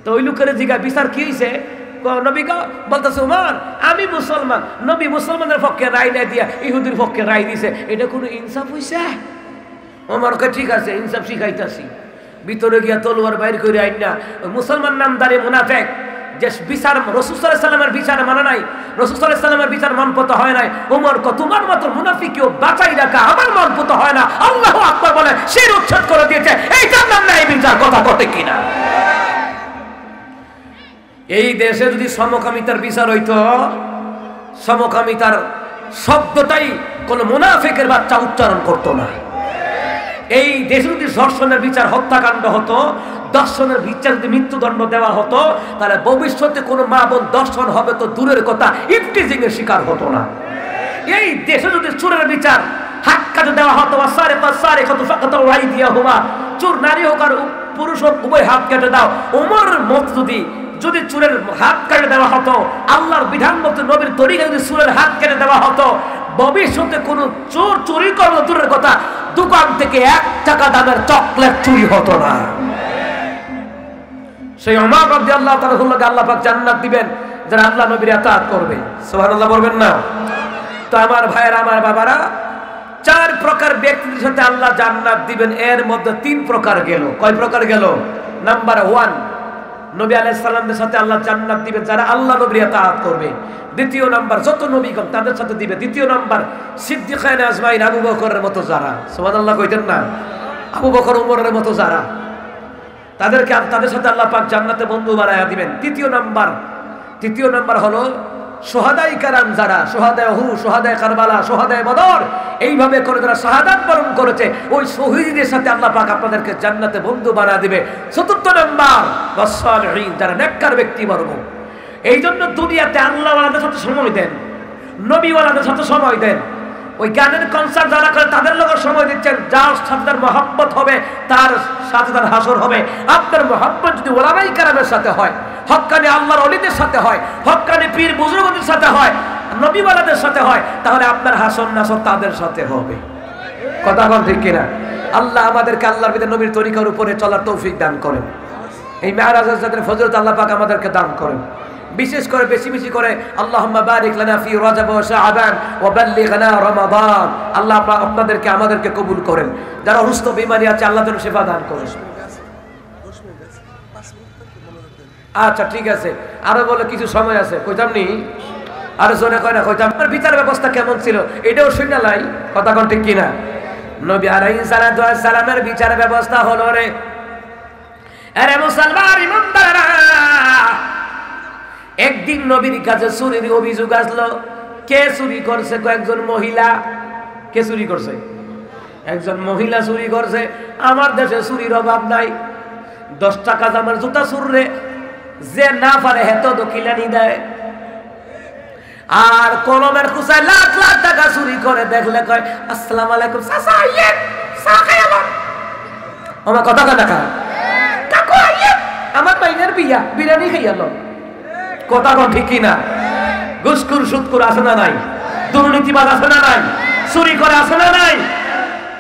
তো ওই লোকের জিগা বিচার কি হইছে? নবী বলতেছে ওমর আমি মুসলমান, নবী মুসলমানের পক্ষে রায় না দিয়া ইহুদির পক্ষে রায় দিছে, এটা কোনো ইনসাফ হইছে? ওমর কয় ঠিক আছে, ইনসাফ শিখাইতাছি। ভিতরে গিয়া তলোয়ার বাইর করে আইন না মুসলমান নামদারি মুনাফিক যে বিচার রাসূল সাল্লাল্লাহু আলাইহি ওয়াসাল্লামের বিচার মানে নাই, রাসূল সাল্লাল্লাহু আলাইহি ওয়াসাল্লামের বিচার মনপত হয় নাই। ওমর কয় তোমার মত মুনাফিকও বাঁচাই রাখা আমার মনপত হয় না। আল্লাহু আকবার বলে শির উচ্ছেদ করে দিয়েছে। এইটার নাম নাই বিচার। কথা কতে কিনা? এই দেশে যদি সমকামিতার বিচার হইতো, সমকামিতার শব্দটাই কোন মুনাফিকের বাচ্চা উচ্চারণ করতো না। এই দেশে যদি ধর্ষণের বিচার, হত্যাকাণ্ড হতো, দর্শনের বিচার যদি মৃত্যুদণ্ড দেওয়া হতো, তাহলে ভবিষ্যতে কোনো মা বোন দর্শন হবে তো দূরের কথা, ইফটিজিং এর শিকার হতো না। এই দেশে যদি চোরের বিচার হাত কাটে দেওয়া হতো, চোর নারী হোক আর পুরুষ হোক উভয় হাত কেটে দাও, ওমরের মত যদি চোরের হাত কেটে দেওয়া হতো, আল্লাহর বিধান মতো নবীর তরিকা যদি চোরের হাত কেটে দেওয়া হতো, ভবিষ্যতে কোন চোর চুরি করলো দূরের কথা, দোকান থেকে 1 টাকা দামের চকলেট চুরি হতো না। সেই ওমর রাদিয়াল্লাহু তাআলা আল্লাহ পাক জান্নাত দিবেন যারা আল্লাহ নবীর ইতাআত করবে। সুবহানাল্লাহ বলবেন না? তো আমার ভাইয়েরা, আমার বাবারা, 4 প্রকার ব্যক্তিদের সাথে আল্লাহ জান্নাত দিবেন। এর মধ্যে 3 প্রকার গেল। কয় প্রকার গেল? নাম্বার 1, নবী আলাইহিস সালামের সাথে আল্লাহ জান্নাত দিবেন যারা আল্লাহ নবীর ইতাআত করবে। দ্বিতীয় নাম্বার যত নবীগণ তাদের সাথে দিবে। তৃতীয় নাম্বার সিদ্দিকাইন আজমাইন, আবু বকরের মতো যারা, সুবহানাল্লাহ কইতেন না? আবু বকর ওমরের মতো যারা, তাদেরকে তাদের সাথে আল্লাহ পাক জান্নাতে বন্ধু বানায়া দিবেন। তৃতীয় নাম্বার হলো শহাদায়ে কেরাম যারা, শহাদায়ে উহুদ, শহাদায়ে কারবালা, শহাদায়ে বদর, এইভাবে করে যারা শাহাদাত বরণ করেছে, ওই শহীদদের সাথে আল্লাহ পাক আপনাদেরকে জান্নাতে বন্ধু বানায়া দিবে। চতুর্থ নাম্বার ওয়াস-সালিহিন, যারা নেককার ব্যক্তিবর্গ। এই জন্য দুনিয়াতে আল্লাহওয়ালাদের সাথে সময় দেন, নবীওয়ালাদের সাথে সময় দেন। ওই গানের কনসার্ট যারা করে তাদের লোকের সময় দিচ্ছেন, যার সাথে তার মহব্বত হবে তার সাথে তার হাসর হবে। আপনার মহব্বত যদি ওলামায়ে কেরামের সাথে হয়, হক্কানি আল্লাহর ওলিদের সাথে হয়, হক্কানি পীর বুজুর্গদের সাথে হয়, নবীওয়ালাদের সাথে হয়, তাহলে আপনার হাসর নাসর তাদের সাথে হবে। কথা বল ঠিক কিনা? আল্লাহ আমাদেরকে আল্লাহর বিধান নবীর তরিকার উপরে চলার তৌফিক দান করেন। এই মেরাজের সাথে ফজলত আল্লাহ পাক আমাদেরকে দান করেন। বিশেষ করে বেশি বেশি করে আল্লাহুম্মা বারিক লানা ফি রজব ওয়া শাবান ওয়া বাল্লিগনা রমাদান। আল্লাহ আপনাদেরকে আমাদেরকে কবুল করেন। যারা অসুস্থ বিমারি আছে আল্লাহ যেন শিফা দান করেন। আচ্ছা ঠিক আছে, আরো বলে কিছু সময় আছে, কইতাম নি? আরো জোরে কয় না কইতাম। বিচার ব্যবস্থা কেমন ছিল এটাও শুনে লাই। কথা কোন ঠিক কিনা? নবী আলাইহিস সালাতু ওয়াস সালামের বিচার ব্যবস্থা হলো রে, আরে মুসলমান ইমানদাররা, একদিন নবীর কাছে চুরির অভিযোগ আসলো। কে চুরি করছে? কয়েকজন মহিলা। কে চুরি করছে? একজন মহিলা চুরি করছে। আমার দেশে চুরির অভাব নাই। 10 টাকা দামের জুতা চুররে যে না পারে হেতো দকিলানি দেয়। আর কলমের খুচায় লাখ লাখ টাকা চুরি করে দেখলে কয় আসসালামু আলাইকুম চাচা, আইয়েন চা খাইলাম। আমার কথা কথা কাকু আইয়েন, আমার বাইনের বিয়া, বিরিয়ানি খাইয়ালো। কথা কোন ঠিক কিনা? ঘুষখোর সুদখোর আছে না নাই? দুর্নীতিবাজ আছে না নাই? চুরি করে আছে না নাই?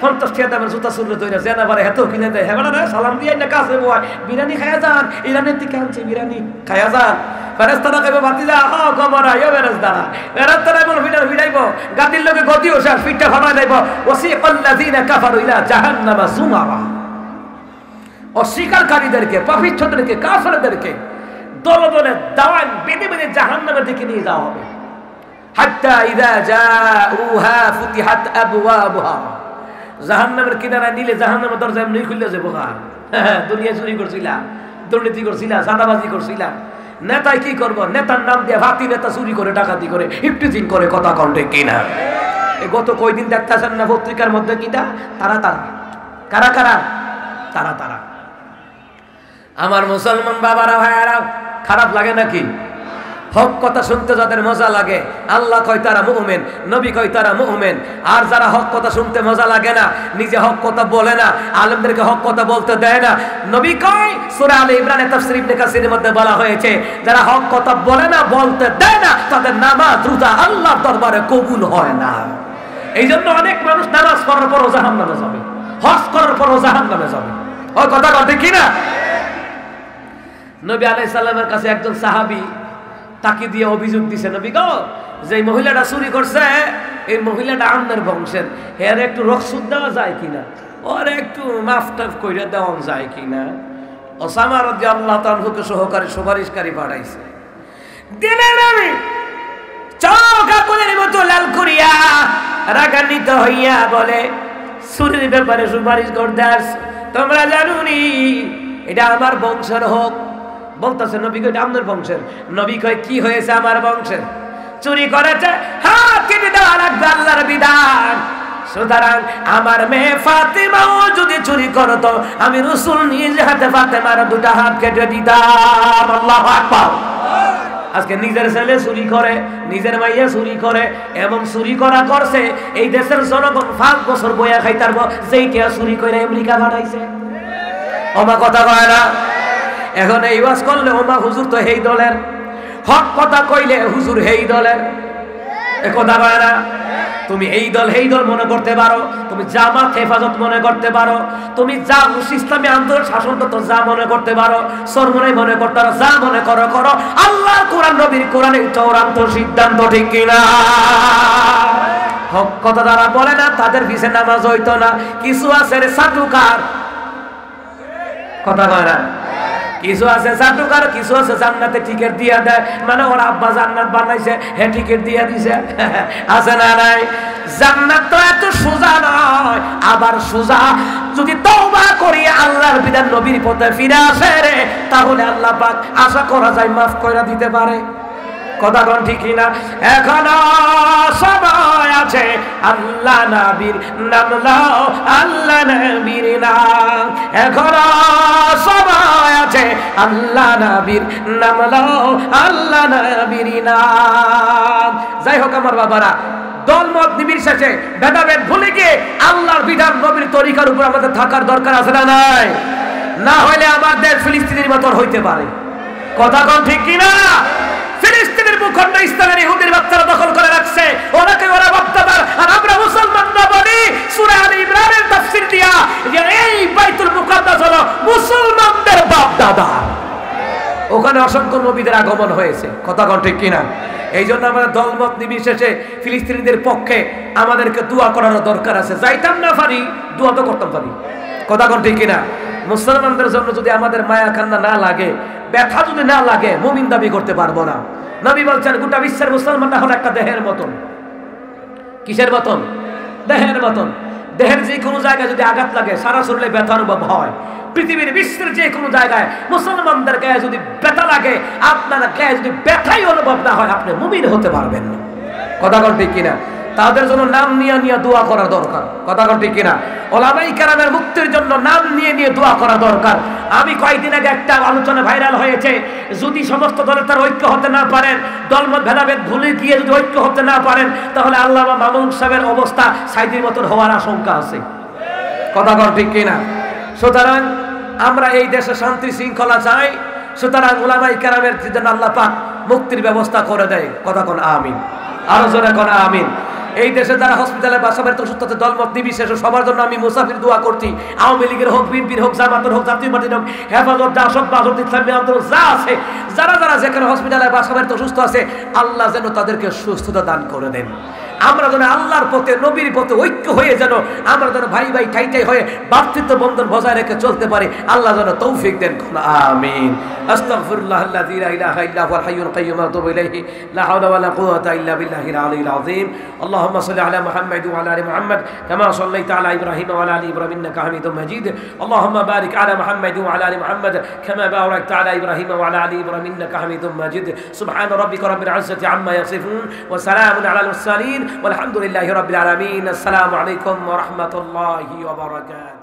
50 টাকা দামের জুতা চুরলে তৈরি জেনা পারে হেতেও কিনে দেয় হ্যাঁ না সালাম দিয়ে না কাছে বয় বিরিয়ানি খায়া যান ইরানের থেকে আনছে বিরিয়ানি খায়া যান ফেরেস্তারা কইবে ভাতিজা ও কমরা ইয়া ফেরেস্তারা ফেরেস্তারা বল ভিড়ার ভিড়াইবো গাদির লগে গদিও শেষ পিঠটা ফাটাই দেব ওয়াসিকাল্লাযিনা কাফারু ইলা জাহান্নামা যুমারা অস্বীকারীদেরকে পাপিষ্ঠদেরকে কাফেরদেরকে দলে দলে দাওয়ান বেঁধে বেঁধে জাহান্নামের দিকে নিয়ে যাওয়া হবে হাত্তা ইযা জাউহা ফুতিহাত আবওয়াবুহা জাহান্নামের কিনারায় নিলে জাহান্নামের দরজা এমনি খুলে যাবো দুনিয়া চুরি করছিলা দুর্নীতি করছিলা চাঁদাবাজি করছিলা নেতায় কি করব নেতার নাম দিয়ে ভাতি নেতা চুরি করে ডাকাতি করে ইফটিজিং করে কথা কণ্ঠে কিনা গত কয়দিন দেখতেছেন না পত্রিকার মধ্যে কিটা তারা তারা কারা কারা তারা তারা আমার মুসলমান বাবারা ভাইয়ারা খারাপ লাগে নাকি হক কথা শুনতে যাদের মজা লাগে আল্লাহ কয় তারা মুমিন নবী কয় তারা মুমিন আর যারা হক কথা শুনতে মজা লাগে না নিজে হক কথা বলে না আলেমদেরকে হক কথা বলতে দেয় না নবী কয় সূরা আলে ইমরানের তাফসীর ইবনে কাসিরের মধ্যে বলা হয়েছে যারা হক কথা বলে না বলতে দেয় না তাদের নামাজ রোজা আল্লাহর দরবারে কবুল হয় না এইজন্য অনেক মানুষ নামাজ পড়ার পরও জাহান্নামে যাবে হজ করার পরও জাহান্নামে যাবে ওই কথা কথা কি না নবী আলাইহিস সালামের কাছে একজন সাহাবী তাকে দিয়ে অভিযোগ দিছে নবী গো যে মহিলাটা চুরি করছে এই মহিলাটা আমাদের বংশের এর একটু রকসুদ দেওয়া যায় কিনা ওর একটু মাফ টাফ কইরা দেওয়া যায় কিনা ওসামা রাদিয়াল্লাহু তাআলাকে সহকারী সুপারিশকারী পাঠাইছে দিলেন আমি চোখ আগুনের মতো লাল করিয়া রাগান্বিত হইয়া বলে চুরির ব্যাপারে সুপারিশ করতে আসছো তোমরা জানুনি এটা আমার বংশের হোক বলতেছে নবী কয় আমাদের বংশের নবী কয় কি হয়েছে আমার বংশের চুরি করেছে হাত কেটে দেওয়া লাগবে আল্লাহর বিধান সুতরাং আমার মেয়ে ফাতেমাও যদি চুরি করতো আমি রাসূল নিজে হাতে ফাতেমার দুটো হাত কেটে দিতাম আল্লাহু আকবার আজকে নিজের ছেলে চুরি করে নিজের মাইয়া চুরি করে এমন চুরি করা করছে এই দেশের জনগণ 5 বছর বইয়া খাইতারব যেইটা চুরি করে আমেরিকা পাঠাইছে ওমা কথা কয় না এখন এই ওয়াজ করলে ওমা হুজুর তো হেই দলের হক কথা কইলে হুজুর হেই দলের এ কথা কয় না তুমি এই দল হেই দল মনে করতে পারো তুমি জামাত হেফাজত মনে করতে পারো তুমি যা ইসলামী আন্দোলন শাসন তো যা মনে করতে পারো সরমনে মনে করতে পারো যা মনে করো করো আল্লাহর কোরআন নবীর কোরআনের চূড়ান্ত সিদ্ধান্ত ঠিক কিনা হক কথা যারা বলে না তাদের পিছে নামাজ হইতো না কিছু আছে রে সাধুকার কথা কয় না কিছু আছে জাদুকার কিছু আছে জান্নাতে টিকেট দিয়া দেয় মানে ওর আব্বা জান্নাত বানাইছে হে টিকেট দিয়া দিছে আছে না নাই জান্নাত তো এত সোজা নয় আবার সোজা যদি তওবা করি আল্লাহর বিধান নবীর পথে ফিরে আসে রে তাহলে আল্লাহ পাক আশা করা যায় মাফ কইরা দিতে পারে কথা কোন ঠিক না এখনো সময় আছে আল্লাহ নবীর নাম লও আল্লাহ নবীর নাম এখনো সময় আছে আল্লাহ নবীর নাম লও আল্লাহ নবীর নাম যাই হোক আমার বাবারা দলমত নির্বিশেষে ভেদাভেদ ভুলে গিয়ে আল্লাহর বিধান নবীর তরিকার উপর আমাদের থাকার দরকার আছে না নাই না হলে আমাদের ফিলিস্তিনের মতন হইতে পারে কথা কোন ঠিক কি না ফিলিস্তিনের ভূখণ্ড ইসরায়েলের ইহুদির বাচ্চারা দখল করে রাখছে ওরাকে ওরা বাপদাদার আর আমরা মুসলমানরা বলি সূরা আলে ইমরানের তাফসীর দিয়া যে এই বাইতুল মুকাদ্দাস হলো মুসলমানদের বাপদাদা ওখানে অসংখ্য নবীদের আগমন হয়েছে কথা কোন ঠিক কিনা এই জন্য আমরা দলমত নির্বিশেষে ফিলিস্তিনিদের পক্ষে আমাদেরকে দোয়া করার দরকার আছে যাইতাম না পারি দোয়া তো করতাম পারি কথা কোন ঠিক কিনা মুসলমানদের জন্য যদি আমাদের মায়া কান্না না লাগে ব্যথা যদি না লাগে মুমিন দাবি করতে পারবো না নবী বলছেন গোটা বিশ্বের মুসলমানরা হলো একটা দেহের মতন কিসের মতন দেহের মতন দেহের যে কোনো জায়গায় যদি আঘাত লাগে সারা শরীরে ব্যথা অনুভব হয় পৃথিবীর বিশ্বের যে কোনো জায়গায় মুসলমানদের গায়ে যদি ব্যথা লাগে আপনার গায়ে যদি ব্যথাই অনুভব না হয় আপনি মুমিন হতে পারবেন না কথা কোন ঠিক কিনা তাদের জন্য নাম নিয়ে নিয়ে দোয়া করা দরকার কথা কোন ঠিক কিনা ওলামায়ে কেরামের মুক্তির জন্য নাম নিয়ে নিয়ে দোয়া করা দরকার আমি কয়েকদিন আগে একটা আলোচনা ভাইরাল হয়েছে যদি সমস্ত দলের তার ঐক্য হতে না পারেন দলমত ভেদাভেদ ভুলে গিয়ে যদি ঐক্য হতে না পারেন তাহলে আল্লামা মামুন সাহেবের অবস্থা সাইদির মতন হওয়ার আশঙ্কা আছে কথা কোন ঠিক কিনা সুতরাং আমরা এই দেশে শান্তি শৃঙ্খলা চাই সুতরাং ওলামায়ে কেরামের জন্য আল্লাহ পাক মুক্তির ব্যবস্থা করে দেয় কথা কোন আমিন আরো জোরে কোন আমিন এই দেশে যারা হসপিটালে বাসাবাড়িতে অসুস্থ আছে দলমত নির্বিশেষে সবার জন্য আমি মুসাফির দোয়া করছি। আওয়ামী লীগের হোক, বিএনপির হোক, জামাতের হোক, জাতীয় পার্টির হোক, হেফাজত, জাসদ, বাজত, ইসলামী আন্দোলন যা আছে, যারা যারা যেখানে হসপিটালে বাসাবাড়িতে অসুস্থ আছে, আল্লাহ যেন তাদেরকে সুস্থতা দান করে দেন। আমরা যেন আল্লাহর পথে, নবীর পথে ঐক্য হয়ে যেন আমরা যেন ভাই ভাই ঠাই হয়ে ভাতৃত্ব বন্ধন বজায় রেখে চলতে পারি। আল্লাহ যেন তৌফিক দেন। আমিন। আস্তাগফিরুল্লাহ আল্লাযী লা ইলাহা ইল্লা হুয়াল হাইয়ুল কাইয়্যুম ওয়া আতুবু ইলাইহি লা হাওলা ওয়া লা কুওয়াতা ইল্লা বিল্লাহিল আলিয়্যিল আযীম। আল্লাহুম্মা সাল্লি আলা মুহাম্মাদ ওয়া আলা আলি মুহাম্মাদ কামা সাল্লাইতা আলা ইব্রাহিম ওয়া আলা আলি ইব্রাহিম ইন্নাকা হামিদুম মাজিদ। আল্লাহুম্মা বারিক আলা মুহাম্মাদ ওয়া আলা আলি মুহাম্মাদ কামা বারাকতা আলা ইব্রাহিম ওয়া আলা আলি ইব্রাহিম ইন্নাকা হামিদুম মাজিদ। সুবহানা রাব্বিকা রাব্বিল ইজ্জাতি আম্মা ইয়াসিফুন ওয়া সালামুন আলাল মুরসালিন ওয়ালহামদুলিল্লাহি রাব্বিল আলামিন। আসসালামু আলাইকুম ওয়া রাহমাতুল্লাহি ওয়া বারাকাতুহু।